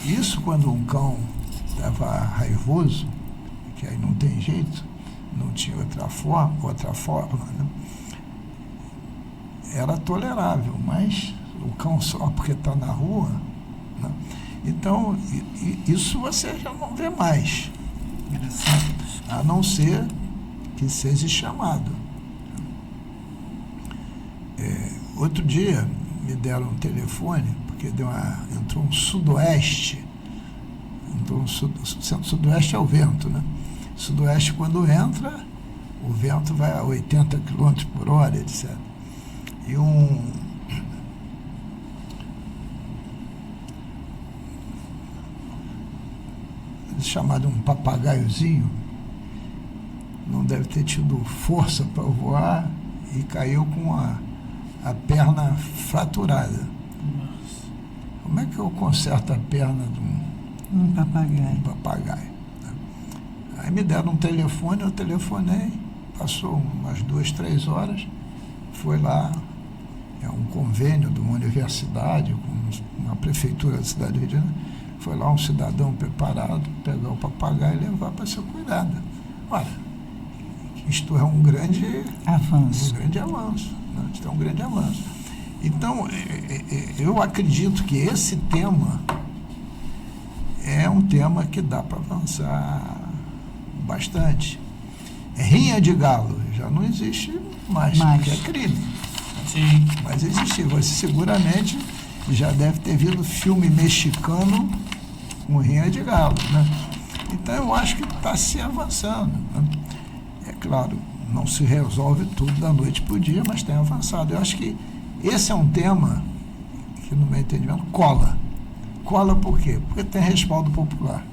Isso quando um cão estava raivoso, que aí não tem jeito, não tinha outra forma, né? Era tolerável, mas o cão só porque está na rua, né? Então, isso você já não vê mais, a não ser que seja chamado. Outro dia me deram um telefone, porque entrou um sudoeste. Sudoeste é o vento, né? Sudoeste, quando entra, o vento vai a 80 km por hora, etc. E chamado um papagaiozinho, não deve ter tido força para voar e caiu com a perna fraturada. Nossa. Como é que eu conserto a perna de um papagaio? Aí me deram um telefone, eu telefonei, passou umas 2, 3 horas, foi lá, é um convênio de uma universidade com uma prefeitura da cidade do Rio de Janeiro, foi lá um cidadão preparado, pegar o papagaio e levar para ser cuidado. Olha, Isto é um grande Avanço. Né? Isto é um grande avanço. Então, eu acredito que esse tema é um tema que dá para avançar bastante. Rinha de galo já não existe mais, porque é crime. Sim. Mas existia. Você seguramente já deve ter visto filme mexicano com rinha de galo, né? Então eu acho que está se avançando, né? É claro, não se resolve tudo da noite para o dia, mas tem avançado. Eu acho que esse é um tema que, no meu entendimento, cola. Cola por quê? Porque tem respaldo popular.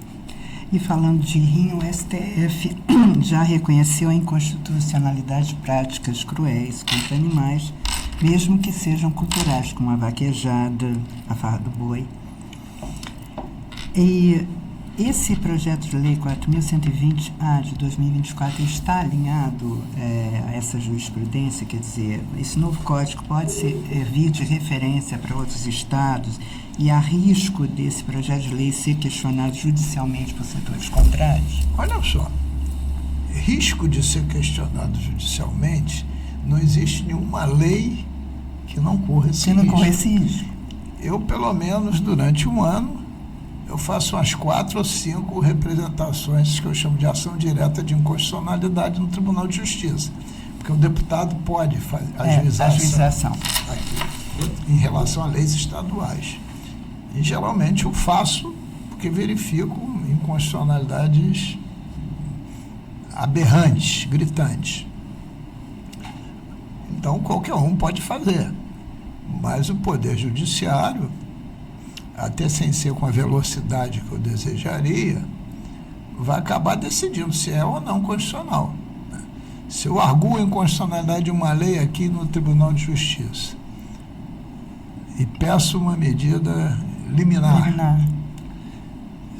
E falando de rinha, o STF já reconheceu a inconstitucionalidade de práticas cruéis contra animais, mesmo que sejam culturais, como a vaquejada, a farra do boi. E esse projeto de lei 4.120-A de 2024 está alinhado a essa jurisprudência, quer dizer, esse novo código pode vir de referência para outros estados e há risco desse projeto de lei ser questionado judicialmente por setores contrários? Olha só, risco de ser questionado judicialmente, não existe nenhuma lei que não corra esse risco. Você não corre esse risco? Eu, pelo menos, durante um ano, eu faço umas 4 ou 5 representações que eu chamo de ação direta de inconstitucionalidade no Tribunal de Justiça. Porque o deputado pode fazer ajuização em relação a leis estaduais. E geralmente eu faço porque verifico inconstitucionalidades aberrantes, gritantes. Então qualquer um pode fazer. Mas o Poder Judiciário, até sem ser com a velocidade que eu desejaria, vai acabar decidindo se é ou não constitucional. Se eu arguo a inconstitucionalidade de uma lei aqui no Tribunal de Justiça e peço uma medida liminar,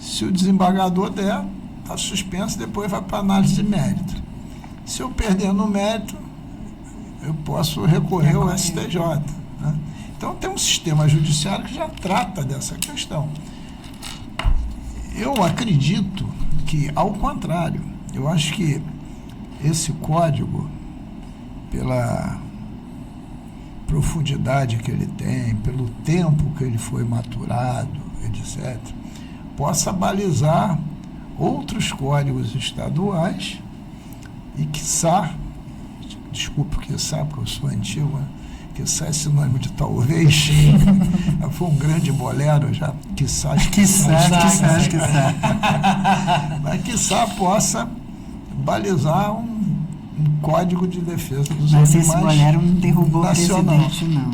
se o desembargador der, está suspenso, depois vai para análise de mérito. Se eu perder no mérito, eu posso recorrer ao STJ. Né? Então, tem um sistema judiciário que já trata dessa questão. Eu acredito que, ao contrário, eu acho que esse código, pela profundidade que ele tem, pelo tempo que ele foi maturado, etc., possa balizar outros códigos estaduais e, quiçá, desculpe, quiçá, porque eu sou antigo, né? Quiçá esse nome de talvez foi um grande bolero já, quiçá. Mas quiçá possa balizar um código de defesa dos animais. Mas esse bolero não derrubou nacional. O presidente, não.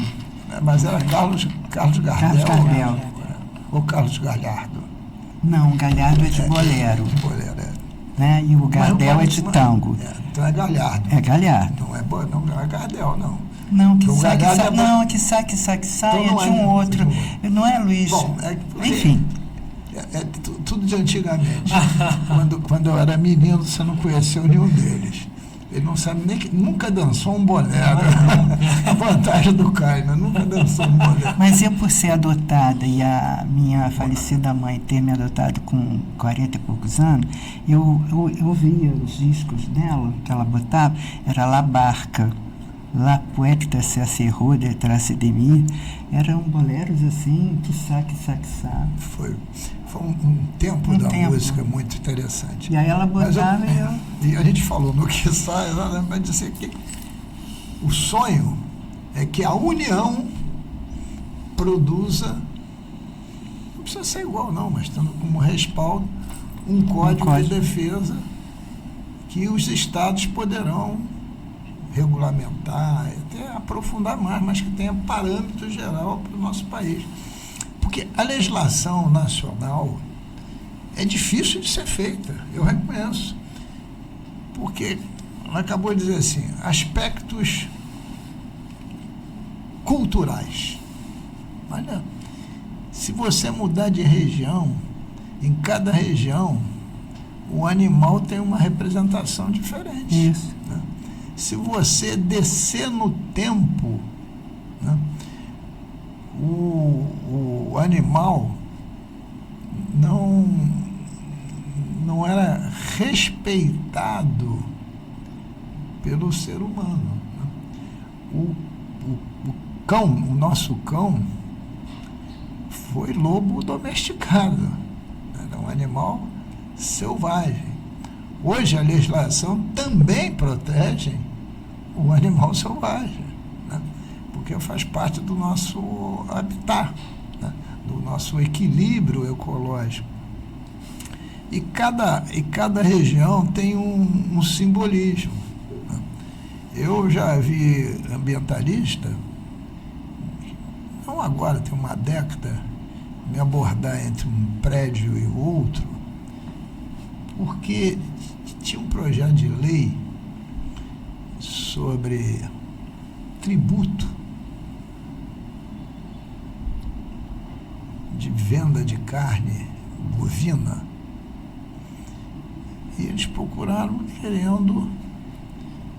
Mas era Carlos Gardel. Ou Carlos Galhardo. Não, o Galhardo é de bolero. De bolero, né? E o Gardel é de tango. Então é Galhardo. É Galhardo. Não é Gardel, não. Não, quiçá é de um outro. Não é, Luiz? Bom, enfim. É tudo de antigamente. quando eu era menino, você não conheceu nenhum deles. Ele não sabe nem que nunca dançou um bolero. A vantagem do Caio, nunca dançou um bolero. Mas eu, por ser adotada e a minha falecida mãe ter me adotado com 40 e poucos anos, eu via os discos dela, que ela botava, era La Barca, La Puerta se acerrou detrás de mim. Eram boleros assim, quiçá. Foi um tempo da música muito interessante. E aí ela botava e a gente falou no quiçá, ela vai dizer que o sonho é que a união produza, não precisa ser igual não, mas tendo como respaldo um código de defesa que os estados poderão regulamentar, até aprofundar mais, mas que tenha parâmetro geral para o nosso país. Porque a legislação nacional é difícil de ser feita, eu reconheço. Porque ela acabou de dizer assim, aspectos culturais. Olha, se você mudar de região, em cada região, o animal tem uma representação diferente. Isso. Né? Se você descer no tempo, né, o animal não era respeitado pelo ser humano. O cão, o nosso cão, foi lobo domesticado. Era um animal selvagem. Hoje a legislação também protege o animal selvagem, né? Porque faz parte do nosso habitat, né? Do nosso equilíbrio ecológico. E cada região tem um simbolismo, né? Eu já vi ambientalista, não agora, tem uma década, me abordar entre um prédio e outro, porque tinha um projeto de lei sobre tributo de venda de carne bovina. E eles procuraram querendo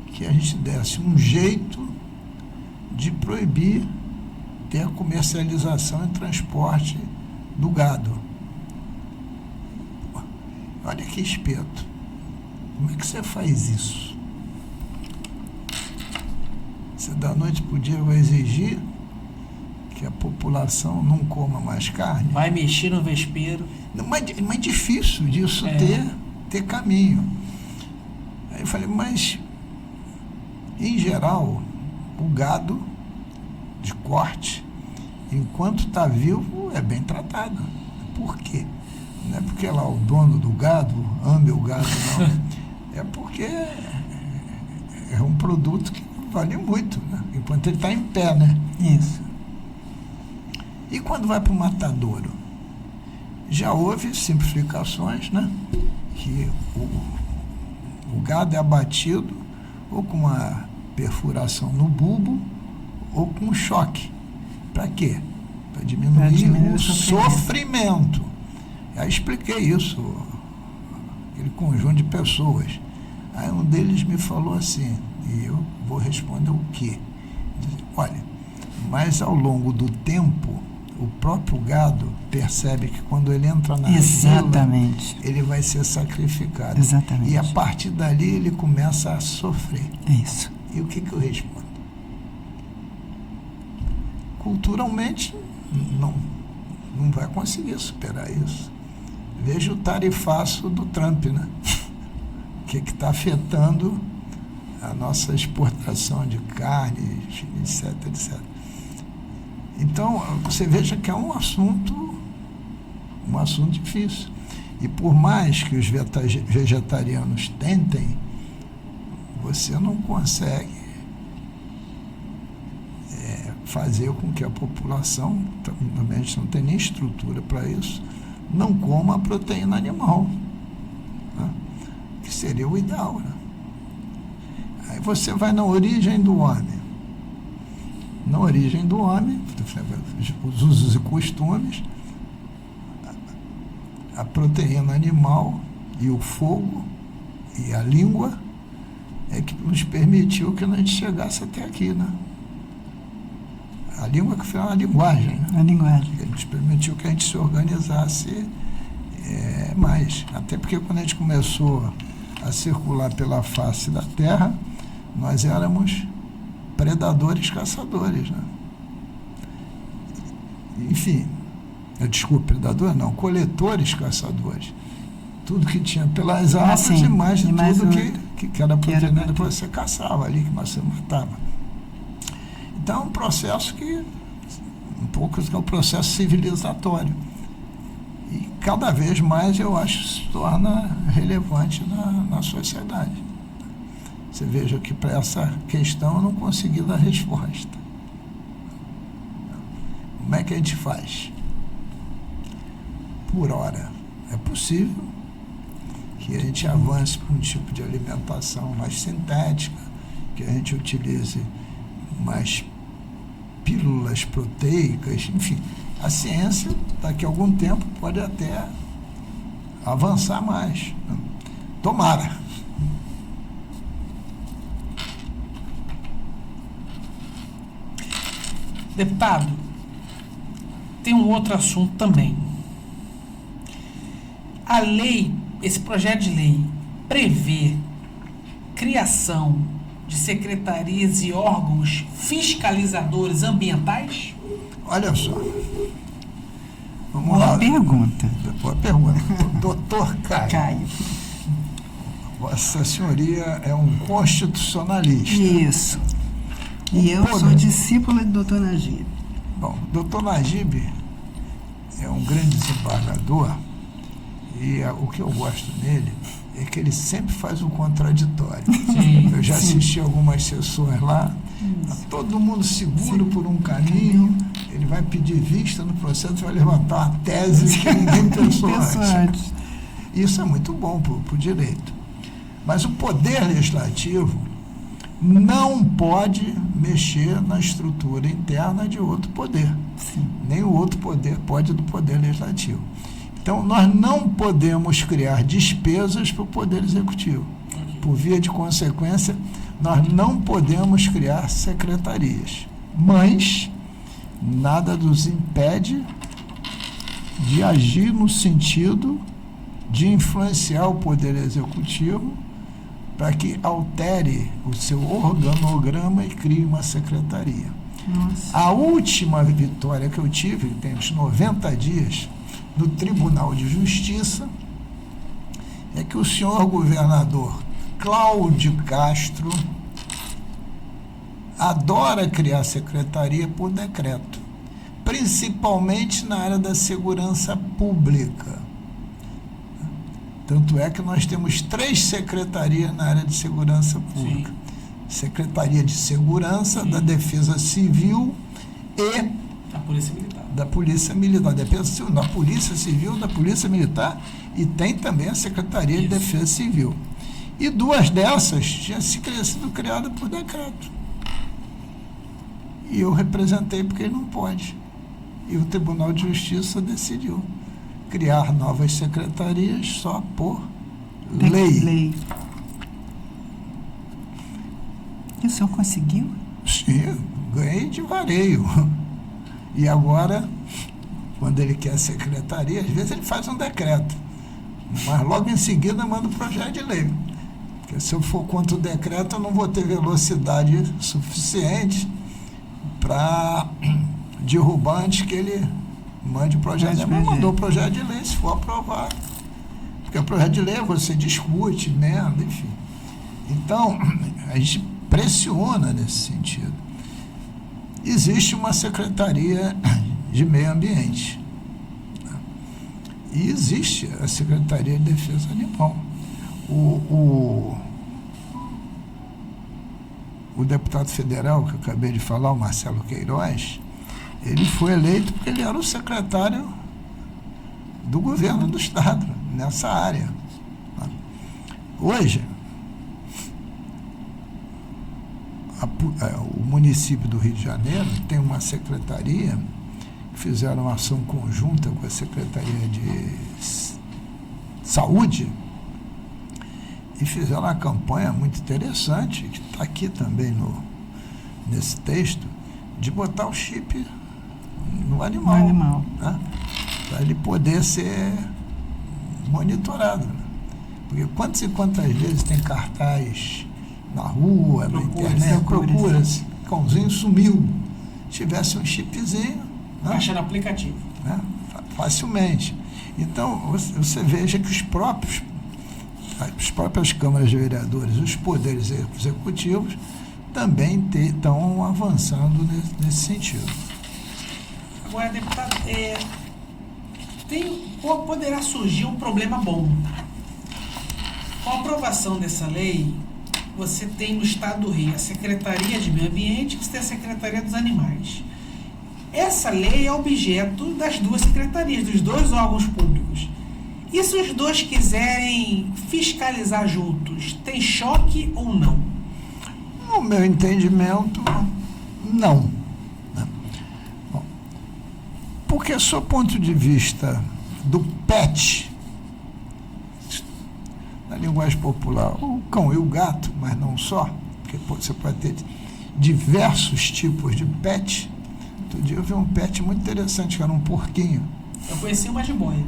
que a gente desse um jeito de proibir ter a comercialização e transporte do gado. Olha que espeto. Como é que você faz isso? Você da noite para o dia vai exigir que a população não coma mais carne? Vai mexer no vespeiro. Não, mas é difícil disso ter caminho. Aí eu falei, mas em geral o gado de corte, enquanto está vivo, é bem tratado. Por quê? Não é porque lá o dono do gado ame o gado, não. É porque é um produto que vale muito, né? Enquanto ele está em pé, né? Isso. E quando vai para o matadouro? Já houve simplificações, né? Que o gado é abatido ou com uma perfuração no bulbo ou com um choque. Para quê? Para diminuir o sofrimento. Aí expliquei isso, aquele conjunto de pessoas. Aí um deles me falou assim, e eu vou responder o quê? Olha, mas ao longo do tempo, o próprio gado percebe que quando ele entra na fila, ele vai ser sacrificado. Exatamente. E a partir dali ele começa a sofrer. Isso. E o que eu respondo? Culturalmente, não vai conseguir superar isso. Veja o tarifaço do Trump, né? Que está afetando a nossa exportação de carne, etc, etc. Então, você veja que é um assunto difícil. E por mais que os vegetarianos tentem, você não consegue fazer com que a população, também a gente não tem nem estrutura para isso, não coma a proteína animal, né? Que seria o ideal, né? Aí você vai na origem do homem. Na origem do homem, os usos e costumes, a proteína animal e o fogo e a língua é que nos permitiu que a gente chegasse até aqui, né? A língua que foi uma linguagem, né? A linguagem. Que nos permitiu que a gente se organizasse mais. Até porque quando a gente começou a circular pela face da Terra, nós éramos predadores caçadores, né? Enfim, desculpe, predadores não, coletores caçadores. Tudo que tinha pelas árvores e mais de tudo que era proteína, depois você caçava ali, que você matava. Então é um processo que, é um processo civilizatório. E cada vez mais eu acho que se torna relevante na sociedade. Você veja que para essa questão eu não consegui dar resposta. Como é que a gente faz? Por hora, é possível que a gente avance para um tipo de alimentação mais sintética, que a gente utilize mais pílulas proteicas, enfim. A ciência, daqui a algum tempo, pode até avançar mais. Tomara. Deputado, tem um outro assunto também. A lei, esse projeto de lei, prevê criação de secretarias e órgãos fiscalizadores ambientais? Olha só. Vamos Boa lá. pergunta, Boa pergunta. Doutor Caio, Caio. Vossa Senhoria é um constitucionalista. Isso. E eu sou discípula de doutor Najib. Bom, doutor Najib é um grande desembargador e o que eu gosto nele é que ele sempre faz o contraditório. Sim. Eu já assisti algumas sessões lá, tá todo mundo seguro por um caminho, ele vai pedir vista no processo e vai levantar uma tese que ninguém pensou antes. Isso é muito bom para o direito. Mas o poder legislativo não pode mexer na estrutura interna de outro poder. Sim. Nem o outro poder pode do poder legislativo. Então, nós não podemos criar despesas para o poder executivo. Por via de consequência, nós não podemos criar secretarias. Mas nada nos impede de agir no sentido de influenciar o poder executivo para que altere o seu organograma e crie uma secretaria. Nossa. A última vitória que eu tive, tem uns 90 dias, no Tribunal de Justiça, é que o senhor governador Cláudio Castro adora criar secretaria por decreto, principalmente na área da segurança pública. Tanto é que nós temos 3 secretarias na área de segurança pública. Sim. Secretaria de Segurança, Sim. da Defesa Civil e A Polícia Militar. da Polícia Militar. Defesa Civil, da Polícia Civil, da Polícia Militar, e tem também a Secretaria de Defesa Civil. E 2 dessas tinham sido criadas por decreto. E eu representei porque ele não pode. E o Tribunal de Justiça decidiu criar novas secretarias só por lei. E o senhor conseguiu? Sim, ganhei de vareio. E agora, quando ele quer secretaria, às vezes ele faz um decreto. Mas logo em seguida manda o projeto de lei. Porque se eu for contra o decreto, eu não vou ter velocidade suficiente para derrubar antes que ele mande o projeto de lei. Mas mandou o projeto de lei, se for aprovado. Porque o projeto de lei você discute, emenda, enfim. Então, a gente pressiona nesse sentido. Existe uma Secretaria de Meio Ambiente. E existe a Secretaria de Defesa Animal. O deputado federal, que eu acabei de falar, o Marcelo Queiroz, ele foi eleito porque ele era o secretário do governo do Estado, nessa área. Hoje, o município do Rio de Janeiro tem uma secretaria que fizeram uma ação conjunta com a Secretaria de Saúde e fizeram uma campanha muito interessante, que está aqui também nesse texto, de botar o chip no animal. Né? Para ele poder ser monitorado. Né? Porque quantas e quantas vezes tem cartaz na rua, na internet, procura-se, cãozinho sumiu. Se tivesse um chipzinho, né? Baixa no aplicativo. Né? Facilmente. Então, você veja que as próprias câmaras de vereadores, os poderes executivos, também estão avançando nesse sentido. Agora, deputado, poderá surgir um problema bom. Com a aprovação dessa lei, você tem no Estado do Rio a Secretaria de Meio Ambiente, você tem a Secretaria dos Animais. Essa lei é objeto das 2 secretarias, dos 2 órgãos públicos. E se os 2 quiserem fiscalizar juntos, tem choque ou não? No meu entendimento, não. Bom, porque, do ponto de vista do PET, na linguagem popular, o cão e o gato, mas não só, porque você pode ter diversos tipos de PET. Outro dia eu vi um PET muito interessante, que era um porquinho. Eu conheci uma jiboia.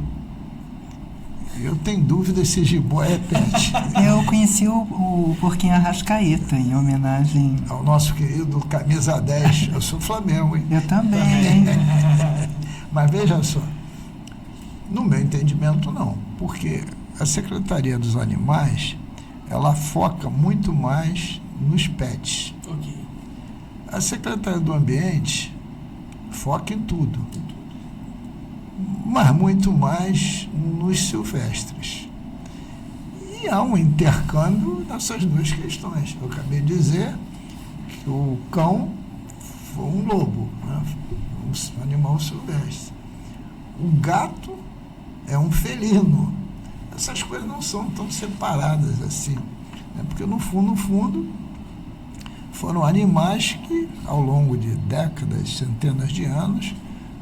Eu tenho dúvida se jiboia é pet. Eu conheci o porquinho Arrascaeta, em homenagem... Ao nosso querido Camisa 10. Eu sou Flamengo, hein? Eu também, hein? Mas veja só, no meu entendimento não, porque a Secretaria dos Animais, ela foca muito mais nos pets. Ok. A Secretaria do Ambiente foca em tudo, mas muito mais nos silvestres. E há um intercâmbio nessas duas questões. Eu acabei de dizer que o cão foi um lobo, né? Um animal silvestre. O gato é um felino. Essas coisas não são tão separadas assim, né? Porque no fundo, foram animais que, ao longo de décadas, centenas de anos,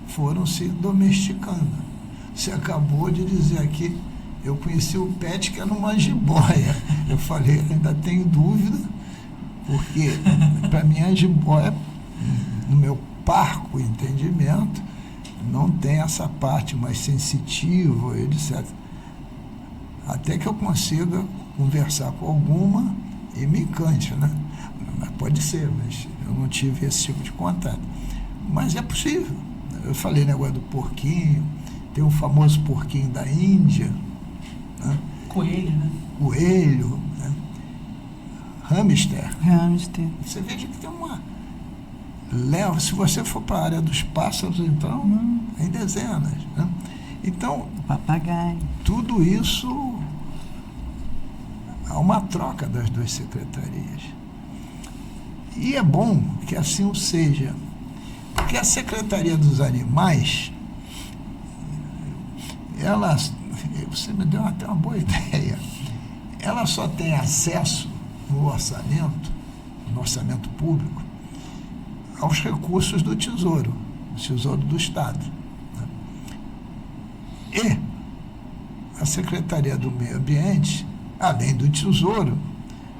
foram se domesticando. Você acabou de dizer aqui, eu conheci o pet que era uma jiboia. Eu falei, ainda tenho dúvida, porque para mim a jiboia, no meu parco entendimento, não tem essa parte mais sensitiva, etc. Até que eu consiga conversar com alguma e me encante, né? Mas pode ser, mas eu não tive esse tipo de contato. Mas é possível. Eu falei negócio do porquinho, tem o famoso porquinho da Índia, né? Coelho, né? Coelho, né? Hamster. Hamster. Você veja que tem uma leva, se você for para a área dos pássaros, então, em dezenas, né? Então, Papagaio. tudo isso há uma troca das duas secretarias. E é bom que assim o seja, porque a Secretaria dos Animais, ela, você me deu até uma boa ideia, ela só tem acesso no orçamento público, aos recursos do Tesouro do Estado, né? E a Secretaria do Meio Ambiente, além do Tesouro,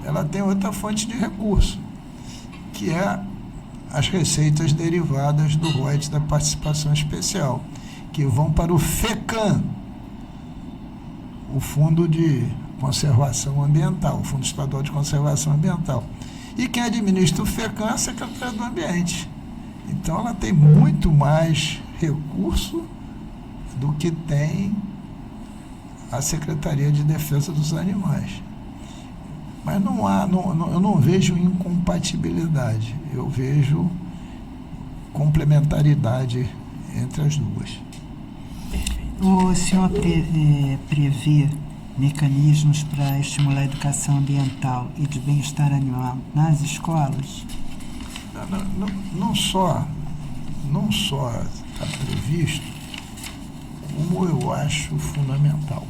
ela tem outra fonte de recurso, que é as receitas derivadas do royalties da participação especial, que vão para o FECAM, o Fundo de Conservação Ambiental, o Fundo Estadual de Conservação Ambiental. E quem administra o FECAM é a Secretaria do Ambiente. Então, ela tem muito mais recurso do que tem a Secretaria de Defesa dos Animais. Mas eu não vejo incompatibilidade, eu vejo complementaridade entre as duas. O senhor prevê mecanismos para estimular a educação ambiental e de bem-estar animal nas escolas? Não só está previsto, como eu acho fundamental.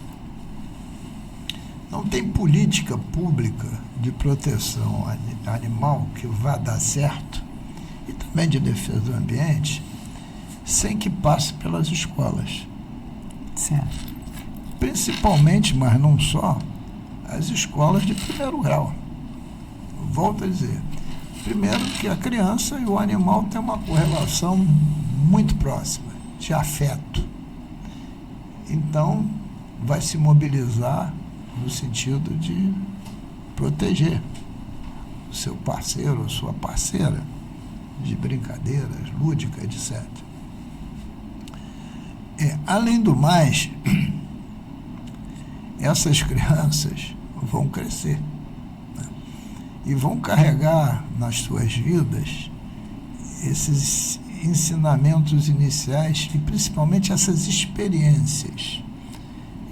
Não tem política pública de proteção animal que vá dar certo, e também de defesa do ambiente, sem que passe pelas escolas. Certo. Principalmente, mas não só, as escolas de primeiro grau. Volto a dizer, primeiro que a criança e o animal têm uma correlação muito próxima, de afeto. Então, vai se mobilizar no sentido de proteger o seu parceiro ou sua parceira de brincadeiras lúdicas, etc. Além do mais, essas crianças vão crescer, né? E vão carregar nas suas vidas esses ensinamentos iniciais e principalmente essas experiências.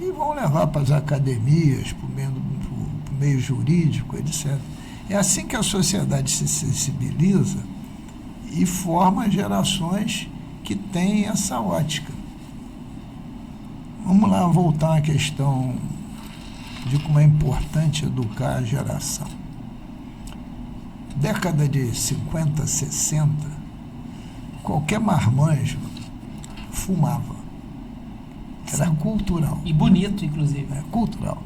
E vão levar para as academias, para o meio jurídico, etc. É assim que a sociedade se sensibiliza e forma gerações que têm essa ótica. Vamos lá voltar à questão de como é importante educar a geração. Década de 50, 60, qualquer marmanjo fumava. Era cultural. E bonito, inclusive. É cultural.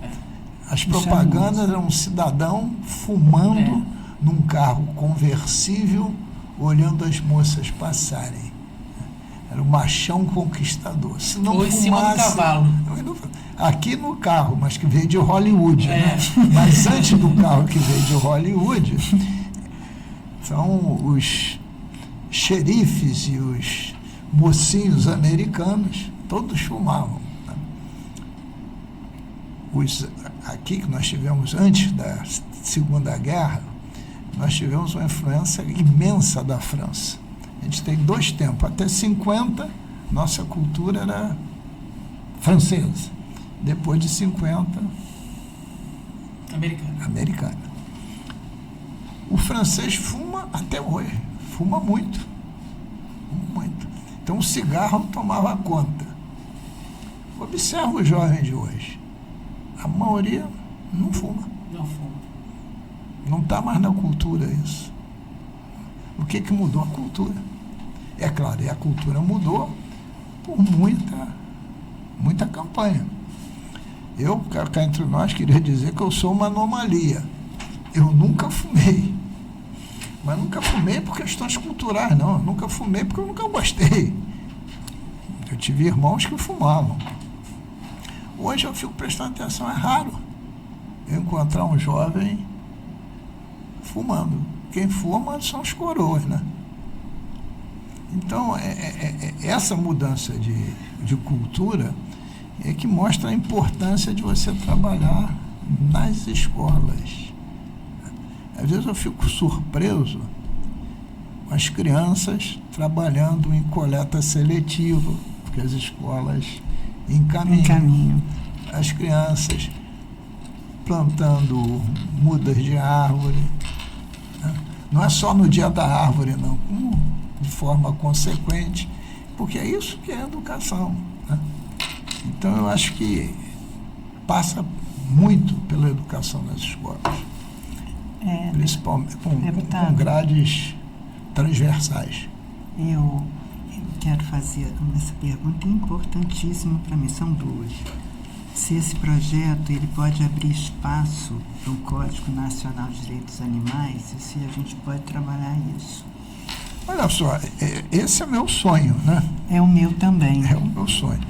As propagandas eram um cidadão fumando num carro conversível, olhando as moças passarem. Era o machão conquistador. Se não Ou em cima do cavalo. Aqui no carro, mas que veio de Hollywood, É. né? Mas antes do carro que veio de Hollywood, são os xerifes e os mocinhos americanos, todos fumavam. Né? Aqui que nós tivemos antes da Segunda Guerra, nós tivemos uma influência imensa da França. A gente tem 2 tempos. Até 50, nossa cultura era francesa. Depois de 50, americana. O francês fuma até hoje. Fuma muito. Muito. Então o cigarro tomava conta. Observa os jovens de hoje. A maioria não fuma. Não fuma. Não está mais na cultura isso. O que mudou? A cultura. É claro, e a cultura mudou por muita campanha. Eu, cá entre nós, queria dizer que eu sou uma anomalia. Eu nunca fumei. Mas nunca fumei por questões culturais, não. Eu nunca fumei porque eu nunca gostei. Eu tive irmãos que fumavam. Hoje eu fico prestando atenção, é raro eu encontrar um jovem fumando. Quem fuma são os coroas, né? Então, essa mudança de cultura é que mostra a importância de você trabalhar nas escolas. Às vezes eu fico surpreso com as crianças trabalhando em coleta seletiva, porque as escolas encaminham as crianças plantando mudas de árvore. Né? Não é só no dia da árvore, não, como de forma consequente, porque é isso que é educação. Né? Então, eu acho que passa muito pela educação nas escolas, principalmente com grades transversais. Eu quero fazer essa pergunta importantíssima para mim, são 2. Se esse projeto ele pode abrir espaço para o Código Nacional de Direitos dos Animais, e se a gente pode trabalhar isso. Olha só, esse é meu sonho, né? É o meu também. É o meu sonho.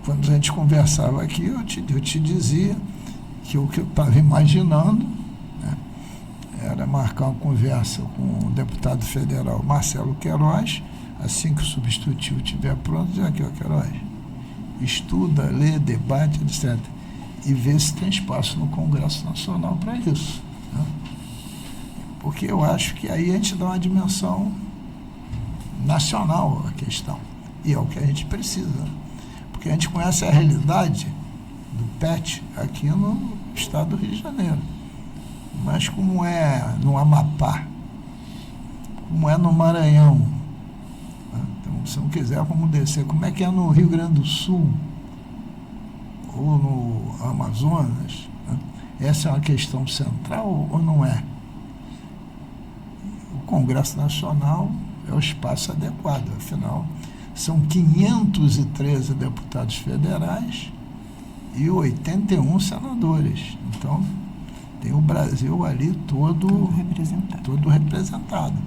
Quando a gente conversava aqui, eu te dizia que o que eu estava imaginando, né, era marcar uma conversa com o deputado federal Marcelo Queiroz, assim que o substitutivo estiver pronto, dizer aqui, ó, Queiroz, estuda, lê, debate, etc. E vê se tem espaço no Congresso Nacional para isso. Né? Porque eu acho que aí a gente dá uma dimensão nacional à questão. E é o que a gente precisa. Porque a gente conhece a realidade do PET aqui no estado do Rio de Janeiro. Mas como é no Amapá, como é no Maranhão, né? Então, se não quiser, vamos descer. Como é que é no Rio Grande do Sul ou no Amazonas? Né? Essa é uma questão central ou não é? O Congresso Nacional é o espaço adequado, afinal, são 513 deputados federais e 81 senadores. Então, tem o Brasil ali todo representado.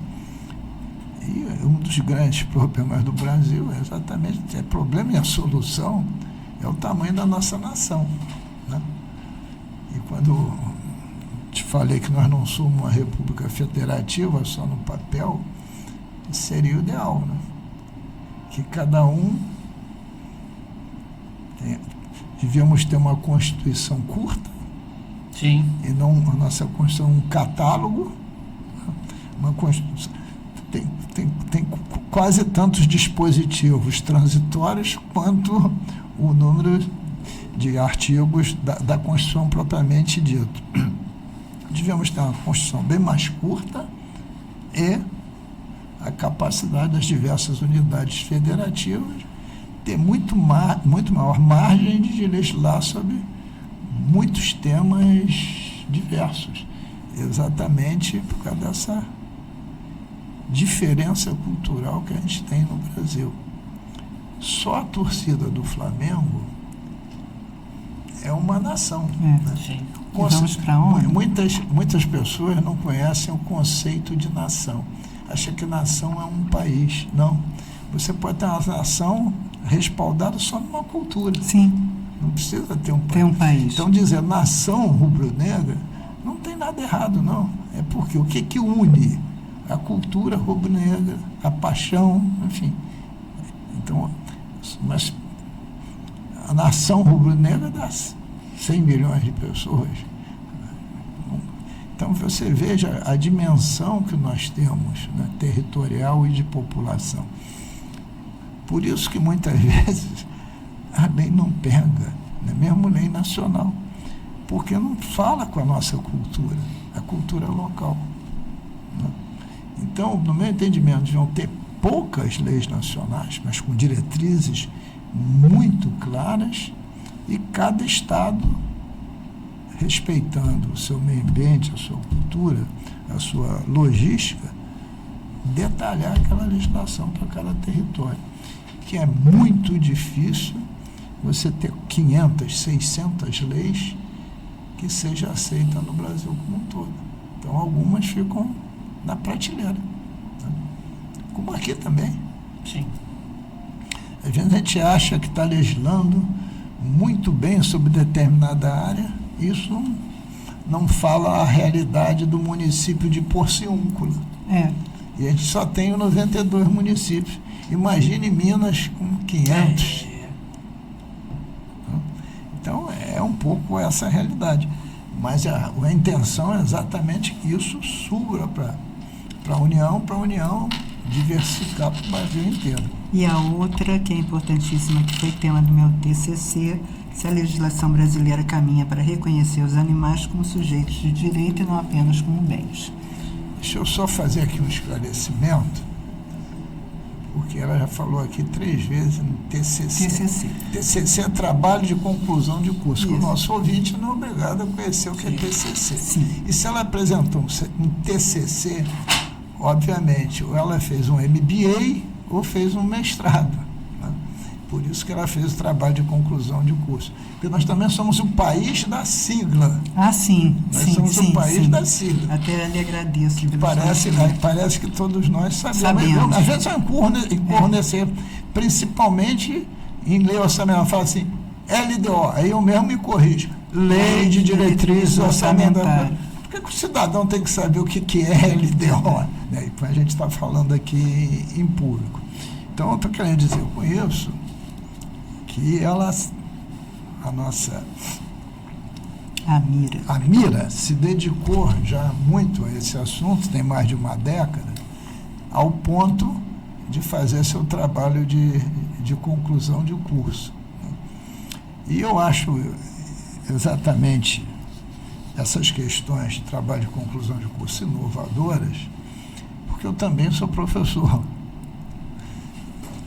E um dos grandes problemas do Brasil é exatamente o problema e a solução é o tamanho da nossa nação. Né? E quando te falei que nós não somos uma república federativa só no papel, seria o ideal, né? Que cada um devíamos ter uma Constituição curta. Sim. E não a nossa Constituição um catálogo. Uma Constituição tem quase tantos dispositivos transitórios quanto o número de artigos da Constituição propriamente dito. Devíamos ter uma Constituição bem mais curta e a capacidade das diversas unidades federativas ter muito maior margem de legislar sobre muitos temas diversos, exatamente por causa dessa diferença cultural que a gente tem no Brasil. Só a torcida do Flamengo é uma nação. Né? Vamos para onde? Muitas pessoas não conhecem o conceito de nação. Acham que nação é um país. Não. você pode ter uma nação respaldada só numa cultura. Sim, Não precisa ter um país. tem um país. Então, dizer nação rubro-negra não tem nada errado, não. É porque o que une? A cultura rubro-negra, a paixão, enfim. Então, mas a nação rubro-negra dá 100 milhões de pessoas. Então, você veja a dimensão que nós temos, né, territorial e de população. Por isso que muitas vezes a lei não pega, né, mesmo lei nacional, porque não fala com a nossa cultura, a cultura local. Né? Então, no meu entendimento, deviam ter poucas leis nacionais, mas com diretrizes muito claras, e cada estado, respeitando o seu meio ambiente, a sua cultura, a sua logística, detalhar aquela legislação para cada território, que é muito difícil você ter 500, 600 leis que seja aceita no Brasil como um todo. Então, algumas ficam na prateleira, né? Como aqui também. Sim. Às vezes a gente acha que está legislando muito bem sobre determinada área, isso não fala a realidade do município de Porciúncula. E a gente só tem 92 municípios. Imagine Minas com 500. Então, é um pouco essa realidade. Mas a intenção é exatamente que isso suba para a União diversificar para o Brasil inteiro. E a outra, que é importantíssima, que foi tema do meu TCC, se a legislação brasileira caminha para reconhecer os animais como sujeitos de direito e não apenas como bens. Deixa eu só fazer aqui um esclarecimento, porque ela já falou aqui 3 vezes no TCC. TCC é trabalho de conclusão de curso, que o nosso ouvinte não é obrigado a conhecer o que é TCC. Sim. E se ela apresentou um TCC, obviamente, ou ela fez um MBA ou fez um mestrado. Né? Por isso que ela fez o trabalho de conclusão de curso. Porque nós também somos o país da sigla. Ah, sim. Nós somos o país da sigla. Até lhe agradeço. Parece que todos nós sabemos. Às vezes eu incorro nesse, principalmente em lei orçamentária, fala assim, LDO, aí eu mesmo me corrijo. Lei de Diretrizes Orçamentárias. Por que o cidadão tem que saber o que é LDO? Né? A gente está falando aqui em público. Então, eu estou querendo dizer com isso que a Mira se dedicou já muito a esse assunto, tem mais de uma década, ao ponto de fazer seu trabalho de conclusão de curso. E eu acho exatamente essas questões de trabalho de conclusão de curso inovadoras, porque eu também sou professor.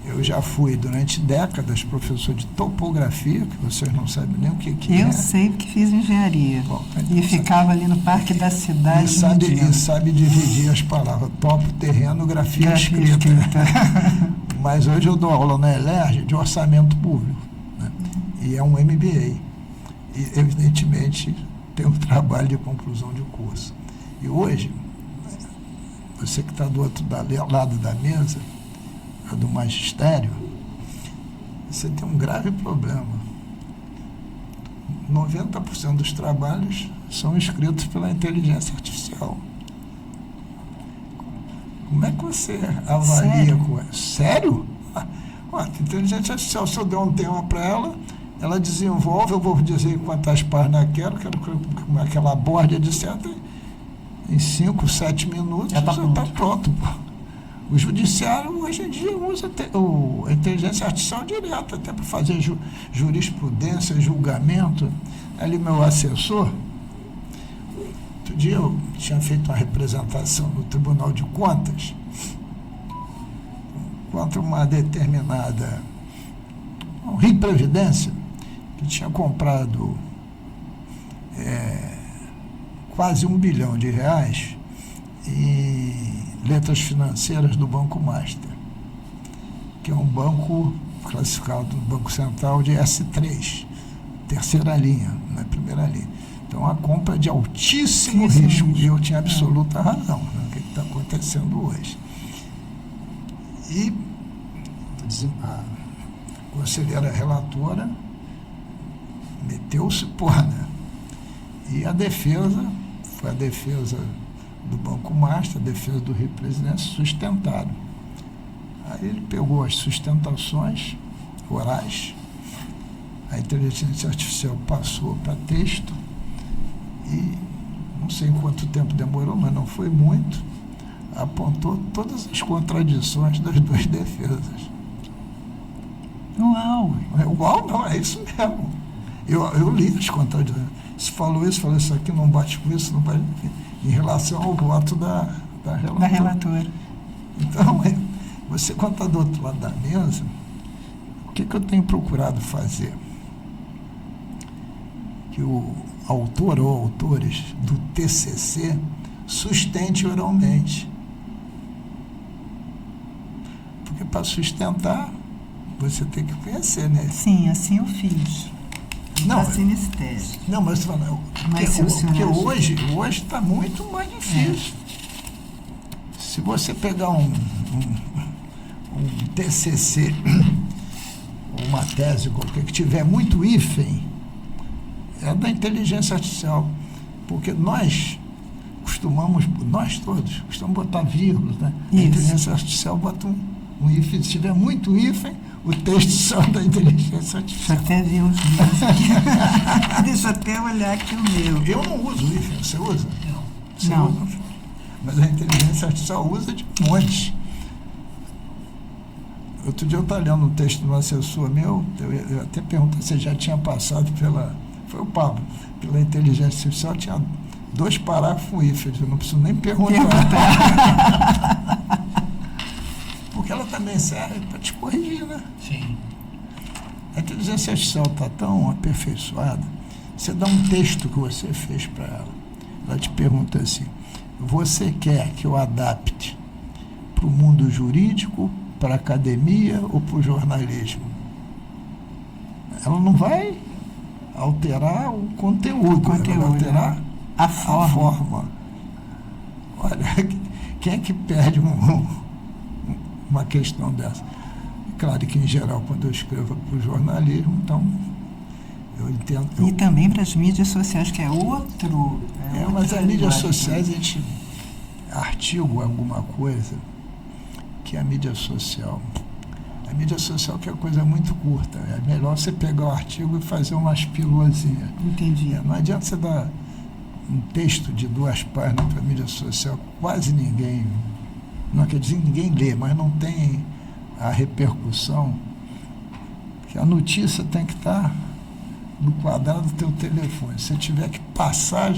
Eu já fui, durante décadas, professor de topografia, que vocês não sabem nem o que é. Eu sei porque fiz engenharia. Bom, e ficava ali no Parque da Cidade. E sabe dividir as palavras. Topo, terreno, grafia escrita. Mas hoje eu dou aula na ELERJ de orçamento público. Né? E é um MBA. E, evidentemente, tem um trabalho de conclusão de curso. E hoje, você que está do outro lado da mesa, do magistério, você tem um grave problema. 90% dos trabalhos são escritos pela inteligência artificial. Como é que você avalia com isso? Sério? A inteligência artificial, se eu der um tema para ela desenvolve, eu vou dizer quantas páginas quero como aquela aborde, etc. Em 5, 7 minutos já está pronto. O judiciário, hoje em dia, usa a inteligência artificial direta, até para fazer jurisprudência, julgamento. Ali, meu assessor, outro dia eu tinha feito uma representação no Tribunal de Contas contra uma determinada Rio Previdência, que tinha comprado quase R$1 bilhão em letras financeiras do Banco Master, que é um banco classificado no Banco Central de S3, terceira linha, não é primeira linha. Então, a compra de altíssimo risco, e eu tinha absoluta razão no que está acontecendo hoje. E a conselheira relatora meteu-se né? E a defesa, foi a defesa do Banco Master, a defesa do Rio Presidente, sustentaram. Aí ele pegou as sustentações orais, a inteligência artificial passou para texto e não sei quanto tempo demorou, mas não foi muito, apontou todas as contradições das duas defesas. Uau! Uau, não, é isso mesmo. Eu li as contradições. Se falou isso aqui não bate com isso, não bate em relação ao voto da relatora. Da relatora. Então, você, quando está do outro lado da mesa, o que eu tenho procurado fazer? Que o autor ou autores do TCC sustente oralmente. Porque para sustentar, você tem que conhecer, né? Sim, assim eu fiz. Não, Passei nesse teste. Não, mas porque hoje está muito mais difícil. Se você pegar um TCC, uma tese qualquer, que tiver muito hífen, é da inteligência artificial. Porque nós todos, costumamos botar vírgulas, né? A inteligência artificial bota um hífen. Se tiver muito hífen, o texto só da inteligência artificial. Deixa eu até ver uns meus aqui. Deixa eu até olhar aqui o meu. Eu não uso o hífen, você usa? Não. Você Não. usa? Mas a inteligência artificial usa de monte. Outro dia eu estava lendo um texto de um assessor meu, eu até perguntei se ele já tinha passado foi o Pablo, pela inteligência artificial, tinha 2 parágrafos com hífen, eu não preciso nem perguntar. Porque ela também serve para te corrigir, né? Sim. A inteligência artificial está tão aperfeiçoada, você dá um texto que você fez para ela te pergunta assim, você quer que eu adapte para o mundo jurídico, para a academia ou para o jornalismo? Ela não vai alterar o conteúdo, ela vai alterar a forma. Olha, quem é que perde uma questão dessa? Claro que, em geral, quando eu escrevo para o jornalismo, então, eu entendo... E também para as mídias sociais, que é outro... mas as mídias sociais, a gente... Artigo, alguma coisa, que é a mídia social. A mídia social que é coisa muito curta. É melhor você pegar o artigo e fazer umas pílulazinhas. Entendi. Não adianta você dar um texto de 2 páginas para a mídia social, quase ninguém... Não quer dizer que ninguém lê, mas não tem a repercussão, que a notícia tem que estar no quadrado do teu telefone. Se tiver que passar,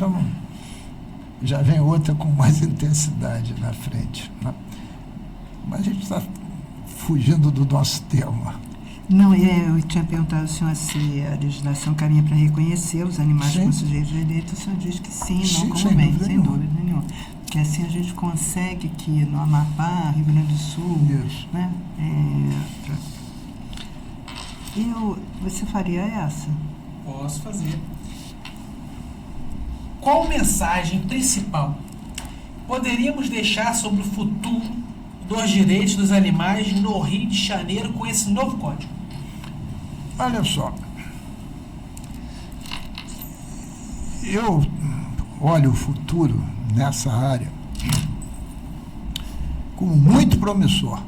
já vem outra com mais intensidade na frente, né? Mas a gente está fugindo do nosso tema. Não, eu tinha perguntado ao senhor se a legislação caminha para reconhecer os animais como sujeitos de direito. O senhor diz que sim, não comumente, sem dúvida nenhuma. Porque assim a gente consegue que no Amapá, Rio Grande do Sul, né? Você faria essa? Posso fazer. Qual mensagem principal poderíamos deixar sobre o futuro dos direitos dos animais no Rio de Janeiro com esse novo código? Olha só, eu olho o futuro nessa área como muito promissor,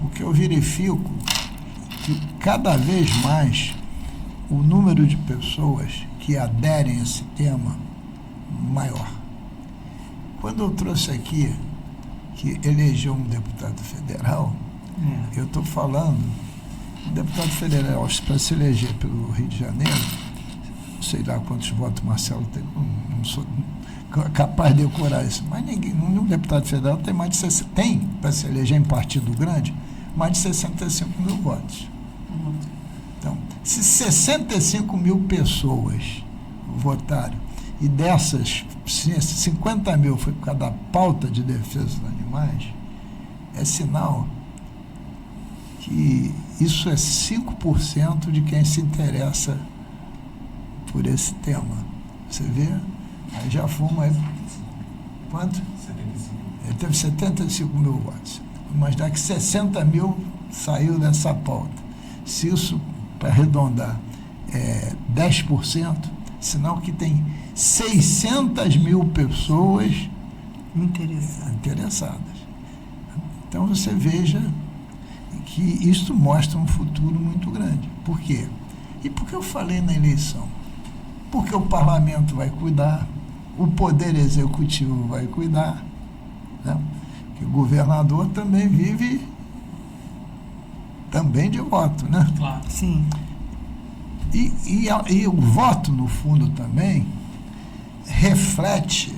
porque eu verifico que cada vez mais o número de pessoas que aderem a esse tema maior. Quando eu trouxe aqui que elegeu um deputado federal, eu estou falando, o deputado federal, para se eleger pelo Rio de Janeiro, não sei lá quantos votos Marcelo tem, não sou capaz de decorar isso, mas nenhum deputado federal tem mais de 60, tem, para se eleger em partido grande, mais de 65 mil votos. Então, se 65 mil pessoas votaram, e dessas 50 mil foi por causa da pauta de defesa dos animais, é sinal que isso é 5% de quem se interessa por esse tema. Você vê? Aí já fomos... Quanto? 75. Ele teve 75 mil votos. imaginar que 60 mil saiu dessa pauta. Se isso, para arredondar, é 10%, sinal que tem 600 mil pessoas interessadas. Então você veja que isso mostra um futuro muito grande. Por quê? E por que eu falei na eleição? Porque o parlamento vai cuidar, o poder executivo vai cuidar, né? Que o governador também vive também de voto, né? Claro. Sim. E o voto, no fundo, também reflete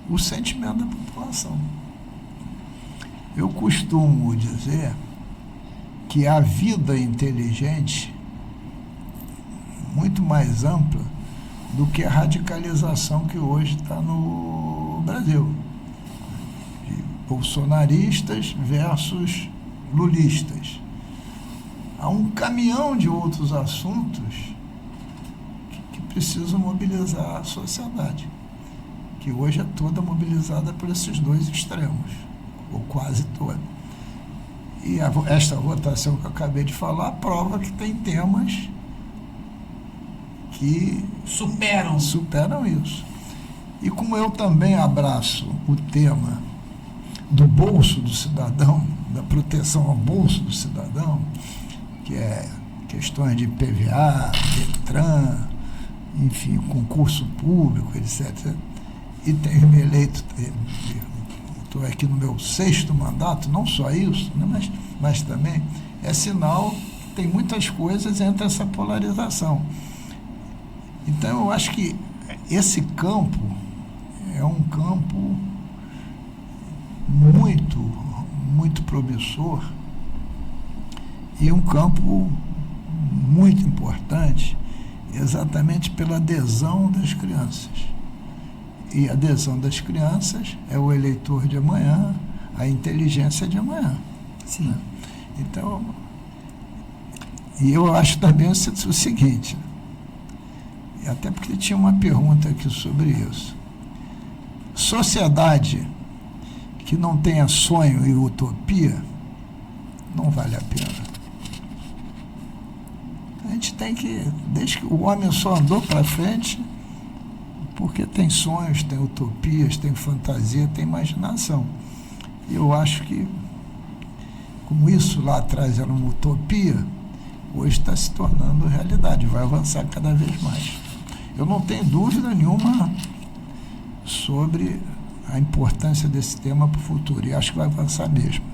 o sentimento da população. Eu costumo dizer que a vida inteligente muito mais ampla do que a radicalização que hoje está no Brasil. De bolsonaristas versus lulistas. Há um caminhão de outros assuntos que precisam mobilizar a sociedade, que hoje é toda mobilizada por esses dois extremos, ou quase toda. E esta votação que eu acabei de falar prova que tem temas que Superam isso. E como eu também abraço o tema do bolso do cidadão, da proteção ao bolso do cidadão, que é questões de PVA, Detran, enfim, concurso público, etc. E tenho me eleito, estou aqui no meu 6º mandato, não só isso, né, mas também é sinal que tem muitas coisas entre essa polarização. Então eu acho que esse campo é um campo muito promissor e um campo muito importante exatamente pela adesão das crianças. E a adesão das crianças é o eleitor de amanhã, a inteligência de amanhã. Sim. Né? Então, e eu acho também o seguinte, até porque tinha uma pergunta aqui sobre isso. Sociedade que não tenha sonho e utopia não vale a pena. A gente tem que, desde que o homem só andou para frente, porque tem sonhos, tem utopias, tem fantasia, tem imaginação. E eu acho que, como isso lá atrás era uma utopia, hoje está se tornando realidade, vai avançar cada vez mais. Eu não tenho dúvida nenhuma sobre a importância desse tema para o futuro, e acho que vai avançar mesmo.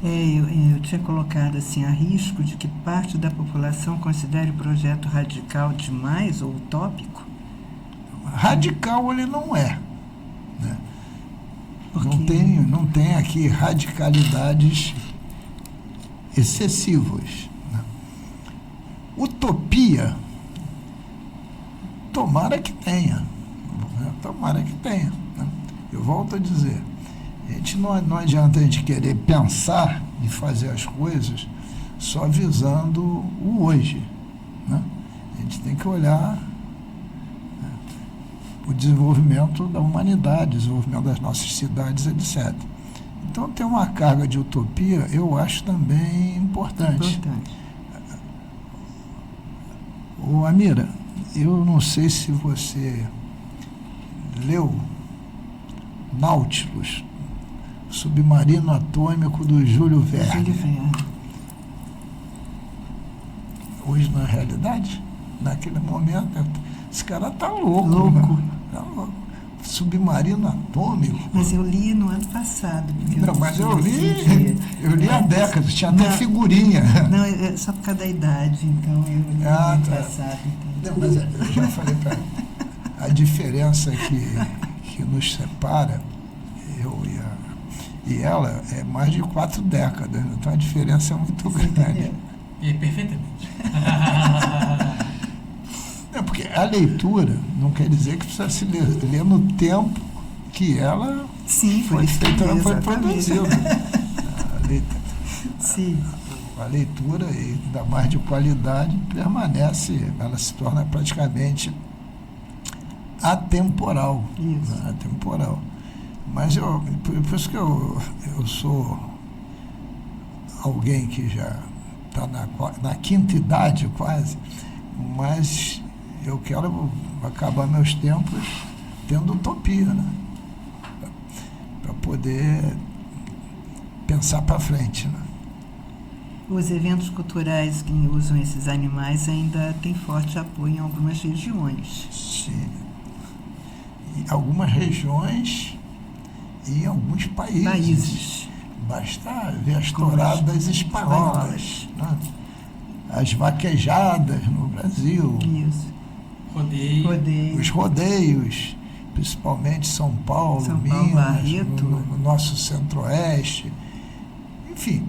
Eu tinha colocado assim, a risco de que parte da população considere o projeto radical demais ou utópico? Radical ele não é, né? Porque... Não tem aqui radicalidades excessivas, né? Utopia, tomara que tenha, né? Tomara que tenha, né? Eu volto a dizer, não adianta a gente querer pensar e fazer as coisas só visando o hoje, né? A gente tem que olhar, né, o desenvolvimento da humanidade, o desenvolvimento das nossas cidades, etc. Então, ter uma carga de utopia, eu acho também importante. Ô, Amira, eu não sei se você leu Nautilus, Submarino Atômico do Júlio Verne. Hoje, na realidade, naquele momento, esse cara tá louco. Né? Tá louco. Submarino Atômico. Mas eu li no ano passado. Não, mas eu li há décadas, tinha até figurinha. Não, é só por causa da idade, então eu li no ano passado. Não, mas eu já falei para a diferença que nos separa, eu e ela, é mais de 4 décadas, então a diferença é muito grande. Perfeitamente. É porque a leitura não quer dizer que precisa se ler no tempo que ela foi feita, ela foi produzida. A leitura, ainda mais de qualidade, permanece, ela se torna praticamente atemporal. Isso. Né? Atemporal. Mas por isso que eu sou alguém que já está na quinta idade quase, mas eu quero acabar meus tempos tendo utopia, né? Para poder pensar para frente, né? Os eventos culturais que usam esses animais ainda têm forte apoio em algumas regiões. Sim. Em algumas regiões e em alguns países. Basta ver as touradas espanholas, né? As vaquejadas no Brasil. Isso. Rodeio. Os rodeios, principalmente São Paulo, Minas, Barreto. no nosso centro-oeste. Enfim,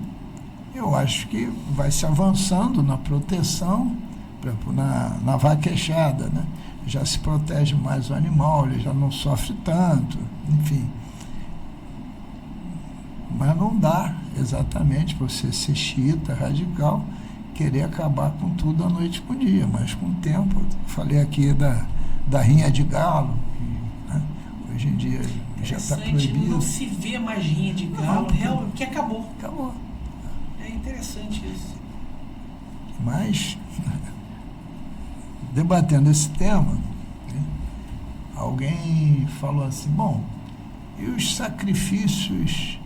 eu acho que vai se avançando na proteção, por exemplo, na vaquejada, né? Já se protege mais o animal, ele já não sofre tanto, enfim. Mas não dá exatamente para você ser xiita, radical, querer acabar com tudo da noite para o dia, mas com o tempo, eu falei aqui da rinha de galo, que, né, hoje em dia já está proibido. Não se vê mais rinha de galo, porque acabou. Acabou. É interessante isso. Mas, debatendo esse tema, né, alguém falou assim, bom, e os sacrifícios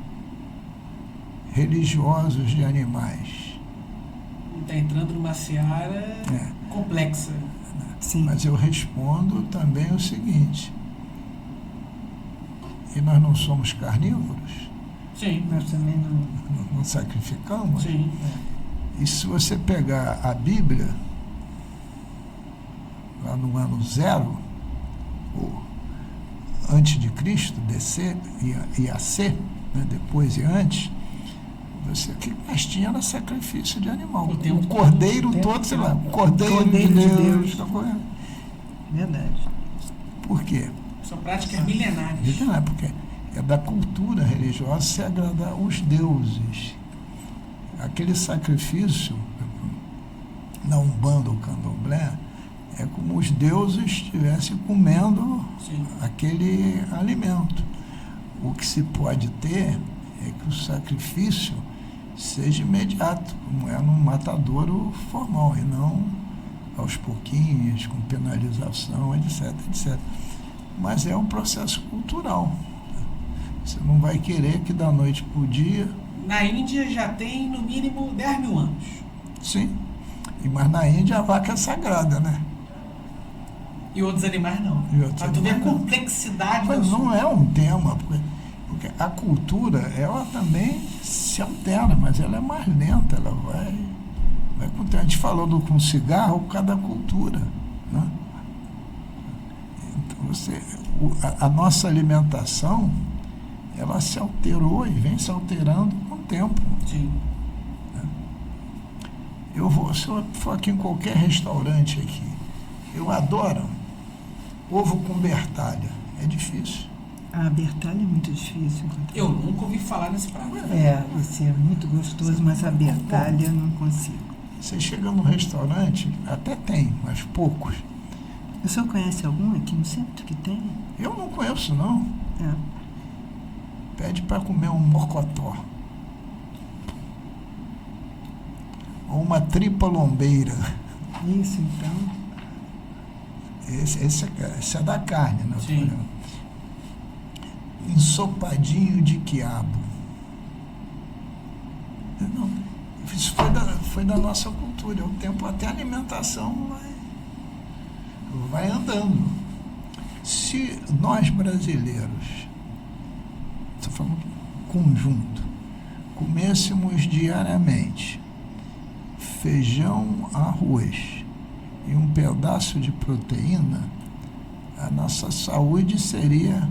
religiosos de animais? Está entrando numa seara complexa. Sim. Mas eu respondo também o seguinte, e nós não somos carnívoros? Sim. Nós também Não sacrificamos? Sim. E se você pegar a Bíblia, lá no ano 0, ou antes de Cristo, DC e AC, né, depois e antes, o que mais tinha era sacrifício de animal. O cordeiro todo, sei lá, o cordeiro de Deus. Verdade. Por quê? São práticas milenares. Porque é da cultura religiosa se agradar os deuses. Aquele sacrifício, na Umbanda ou Candomblé, é como os deuses estivessem comendo aquele alimento. O que se pode ter é que o sacrifício seja imediato, como é num matadouro formal, e não aos pouquinhos, com penalização, etc, etc. Mas é um processo cultural. Você não vai querer que da noite para o dia... Na Índia já tem, no mínimo, 10 mil anos. Sim, mas na Índia a vaca é sagrada, né? E outros animais não. Para tu ver a complexidade do assunto. Não é um tema, porque a cultura, ela também se altera, mas ela é mais lenta, ela vai com o tempo. A gente falou com cigarro por causa da cultura, né? Então a nossa alimentação, ela se alterou e vem se alterando com o tempo. Sim. Se eu for aqui em qualquer restaurante aqui, eu adoro ovo com bertalha. É difícil. A bertalha é muito difícil encontrar. Eu nunca ouvi falar nesse prato. Esse é muito gostoso, mas a bertalha eu não consigo. Você chega no restaurante, até tem, mas poucos. O senhor conhece algum aqui no centro que tem? Eu não conheço, não. Pede para comer um mocotó. Ou uma tripa lombeira. Isso, então. Esse é da carne, né? Sim. Ensopadinho de quiabo. Não, isso foi da nossa cultura. O tempo, até a alimentação vai andando. Se nós brasileiros, estou falando conjunto, comêssemos diariamente feijão, arroz e um pedaço de proteína, a nossa saúde seria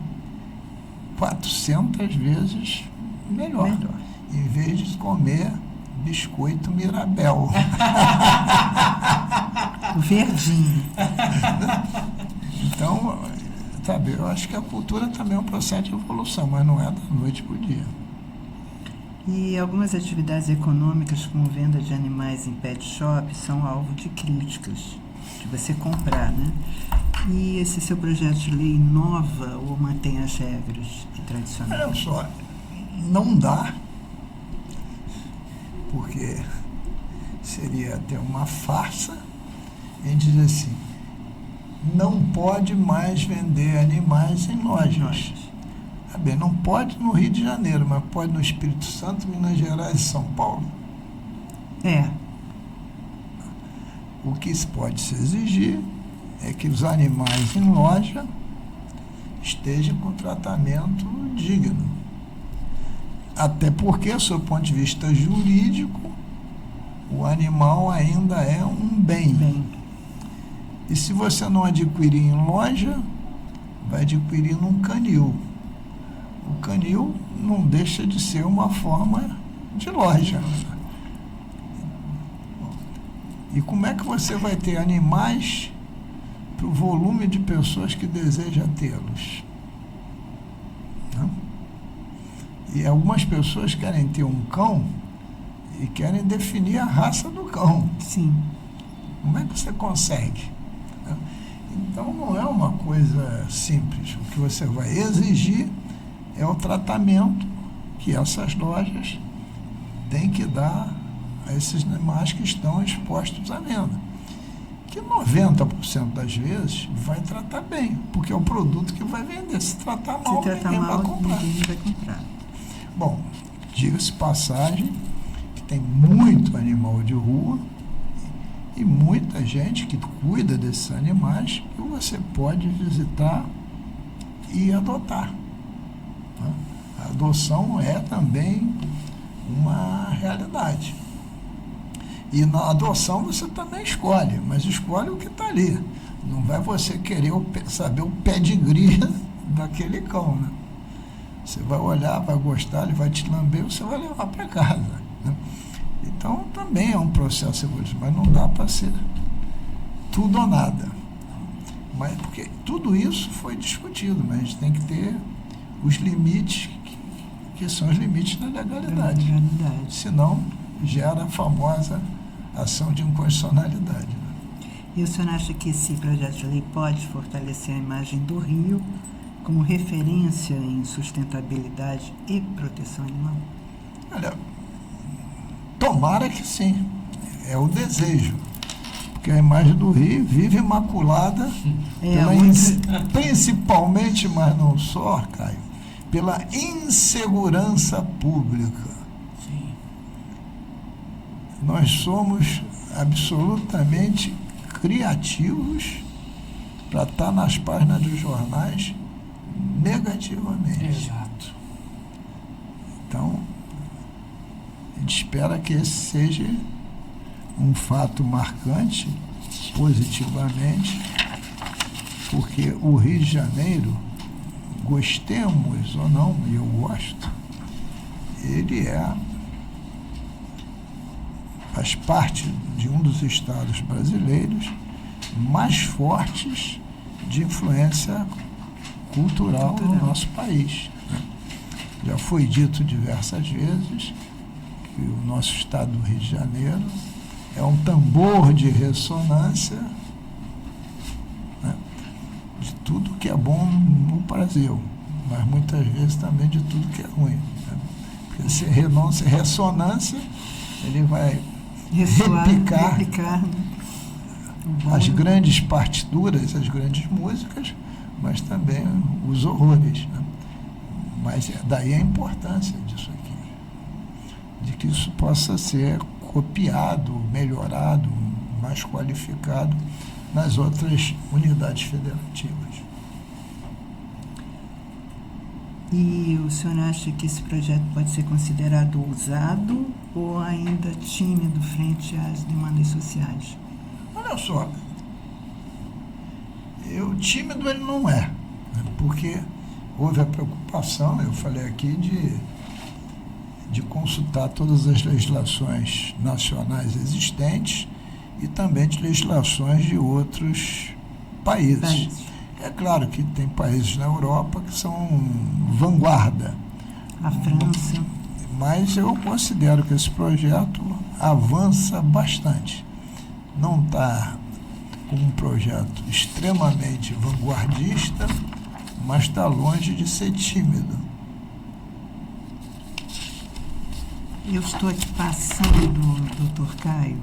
400 vezes melhor. Em vez de comer biscoito Mirabel. Verdinho. Então, sabe, eu acho que a cultura também é um processo de evolução, mas não é da noite para o dia. E algumas atividades econômicas, como venda de animais em pet shop, são alvo de críticas, de você comprar, né? E esse seu projeto de lei inova ou mantém as regras tradicionais? Olha só, não dá, porque seria até uma farsa a gente dizer assim, não pode mais vender animais em lojas. Bem, não pode no Rio de Janeiro, mas pode no Espírito Santo, Minas Gerais e São Paulo. É. O que se pode se exigir é que os animais em loja estejam com tratamento digno. Até porque, sob o ponto de vista jurídico, o animal ainda é um bem. E se você não adquirir em loja, vai adquirir num canil. O canil não deixa de ser uma forma de loja. E como é que você vai ter animais para o volume de pessoas que deseja tê-los? Não? E algumas pessoas querem ter um cão e querem definir a raça do cão. Sim. Como é que você consegue? Então não é uma coisa simples. O que você vai exigir é o tratamento que essas lojas têm que dar a esses animais que estão expostos à venda. Que 90% das vezes vai tratar bem, porque é o produto que vai vender. Se tratar mal, ninguém vai comprar. Ninguém vai comprar. Bom, diga-se passagem que tem muito animal de rua e muita gente que cuida desses animais que você pode visitar e adotar. A adoção é também uma realidade. E na adoção você também escolhe, mas escolhe o que está ali. Não vai você querer saber o pedigree daquele cão, né? Você vai olhar, vai gostar, ele vai te lamber, você vai levar para casa, né? Então também é um processo evolutivo, mas não dá para ser tudo ou nada. Mas porque tudo isso foi discutido, mas a gente tem que ter os limites, que são os limites da legalidade. Senão gera a famosa ação de inconstitucionalidade. Né? E o senhor acha que esse projeto de lei pode fortalecer a imagem do Rio como referência em sustentabilidade e proteção animal? Olha, tomara que sim. É o desejo. Porque a imagem do Rio vive imaculada, principalmente, mas não só, Caio, pela insegurança pública. Sim. Nós somos absolutamente criativos para estar nas páginas dos jornais negativamente. Exato. Então, a gente espera que esse seja um fato marcante, positivamente, porque o Rio de Janeiro, gostemos ou não, e eu gosto, ele faz parte de um dos estados brasileiros mais fortes de influência cultural no nosso país. Né? Já foi dito diversas vezes que o nosso estado do Rio de Janeiro é um tambor de ressonância, né, de tudo que é bom no Brasil, mas muitas vezes também de tudo que é ruim. Né? Porque se ressonância, ele vai replicar as grandes partituras, as grandes músicas, mas também os horrores. Né? Mas daí a importância disso aqui, de que isso possa ser copiado, melhorado, mais qualificado nas outras unidades federativas. E o senhor acha que esse projeto pode ser considerado ousado ou ainda tímido frente às demandas sociais? Olha só, tímido ele não é, né? Porque houve a preocupação, eu falei aqui, de consultar todas as legislações nacionais existentes e também de legislações de outros países. É claro que tem países na Europa que são vanguarda. A França. Mas eu considero que esse projeto avança bastante. Não está como um projeto extremamente vanguardista, mas está longe de ser tímido. Eu estou aqui passando, doutor Caio,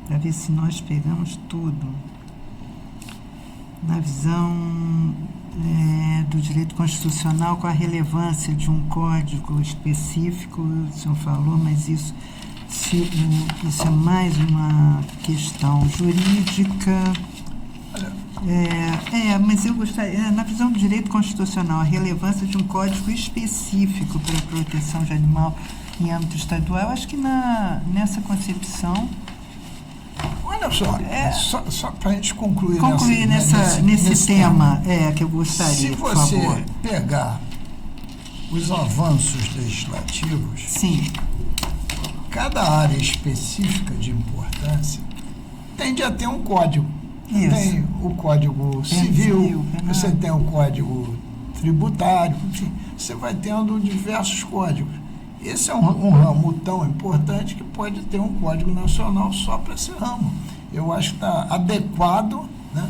para ver se nós pegamos tudo. Na visão do direito constitucional, com a relevância de um código específico, o senhor falou, mas isso é mais uma questão jurídica. Mas eu gostaria, na visão do direito constitucional, a relevância de um código específico para a proteção de animal em âmbito estadual, eu acho que nessa concepção... Olha só para a gente concluir nesse tema que eu gostaria, se por favor. Se você pegar os avanços legislativos, sim, cada área específica de importância tende a ter um código. Isso. Tem o Código Civil, você tem o Código Tributário, enfim, você vai tendo diversos códigos. Esse é um ramo tão importante que pode ter um código nacional só para esse ramo. Eu acho que está adequado, né,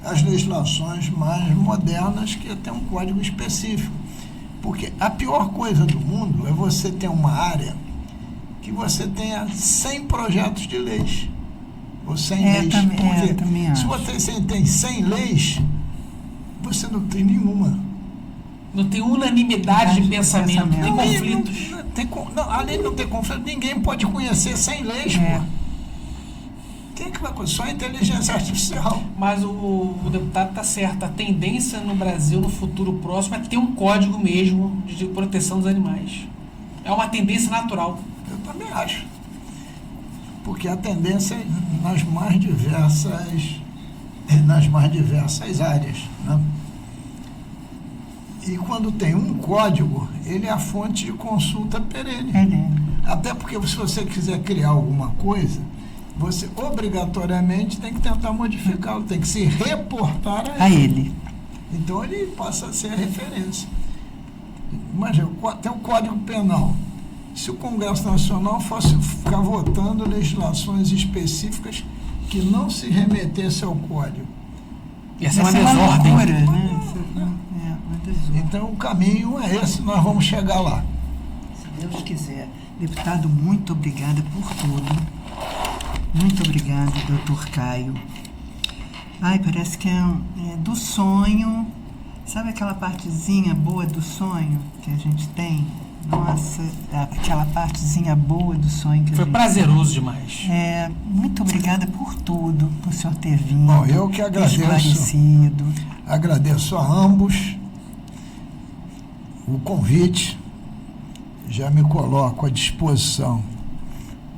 às legislações mais modernas, que é ter um código específico. Porque a pior coisa do mundo é você ter uma área que você tenha 100 projetos de leis. Ou 100 leis. Porque se você tem 100 leis, você não tem nenhuma. Não tem unanimidade de pensamento, nem conflitos. Além de não ter conflito, ninguém pode conhecer 100 leis, pô. Quem é que vai conhecer? Só a inteligência artificial. Mas o deputado está certo. A tendência no Brasil, no futuro próximo, é ter um código mesmo de proteção dos animais. É uma tendência natural. Eu também acho. Porque a tendência é nas mais diversas áreas, né? E quando tem um código, ele é a fonte de consulta perene. Até porque se você quiser criar alguma coisa, você obrigatoriamente tem que tentar modificá-lo, tem que se reportar a ele. Então ele passa a ser a referência. Imagina, tem o Código Penal. Se o Congresso Nacional fosse ficar votando legislações específicas que não se remetesse ao Código, essa é uma desordem. Então o caminho é esse, nós vamos chegar lá. Se Deus quiser. Deputado, muito obrigada por tudo. Muito obrigada, doutor Caio. Parece que é do sonho. Sabe aquela partezinha boa do sonho que a gente tem? Nossa, aquela partezinha boa do sonho que a gente... Foi prazeroso demais. Muito obrigada por tudo, por o senhor ter vindo. Bom, eu que agradeço. Esclarecido. Agradeço a ambos o convite. Já me coloco à disposição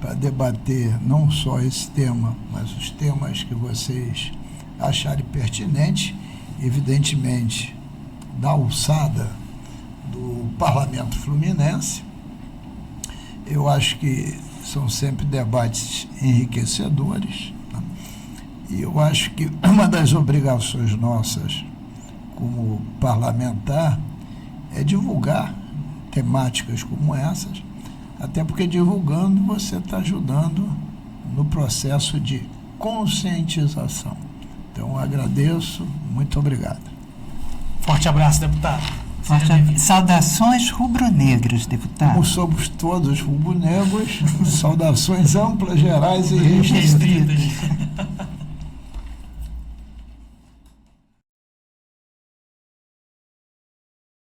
para debater não só esse tema, mas os temas que vocês acharem pertinentes, evidentemente, da alçada do Parlamento Fluminense. Eu acho que são sempre debates enriquecedores, né? E eu acho que uma das obrigações nossas como parlamentar é divulgar temáticas como essas, até porque divulgando você está ajudando no processo de conscientização. Então, agradeço, muito obrigado. Forte abraço, deputado. Saudações rubro-negras, deputado. Como somos todos rubro-negros, saudações amplas, gerais e restritas.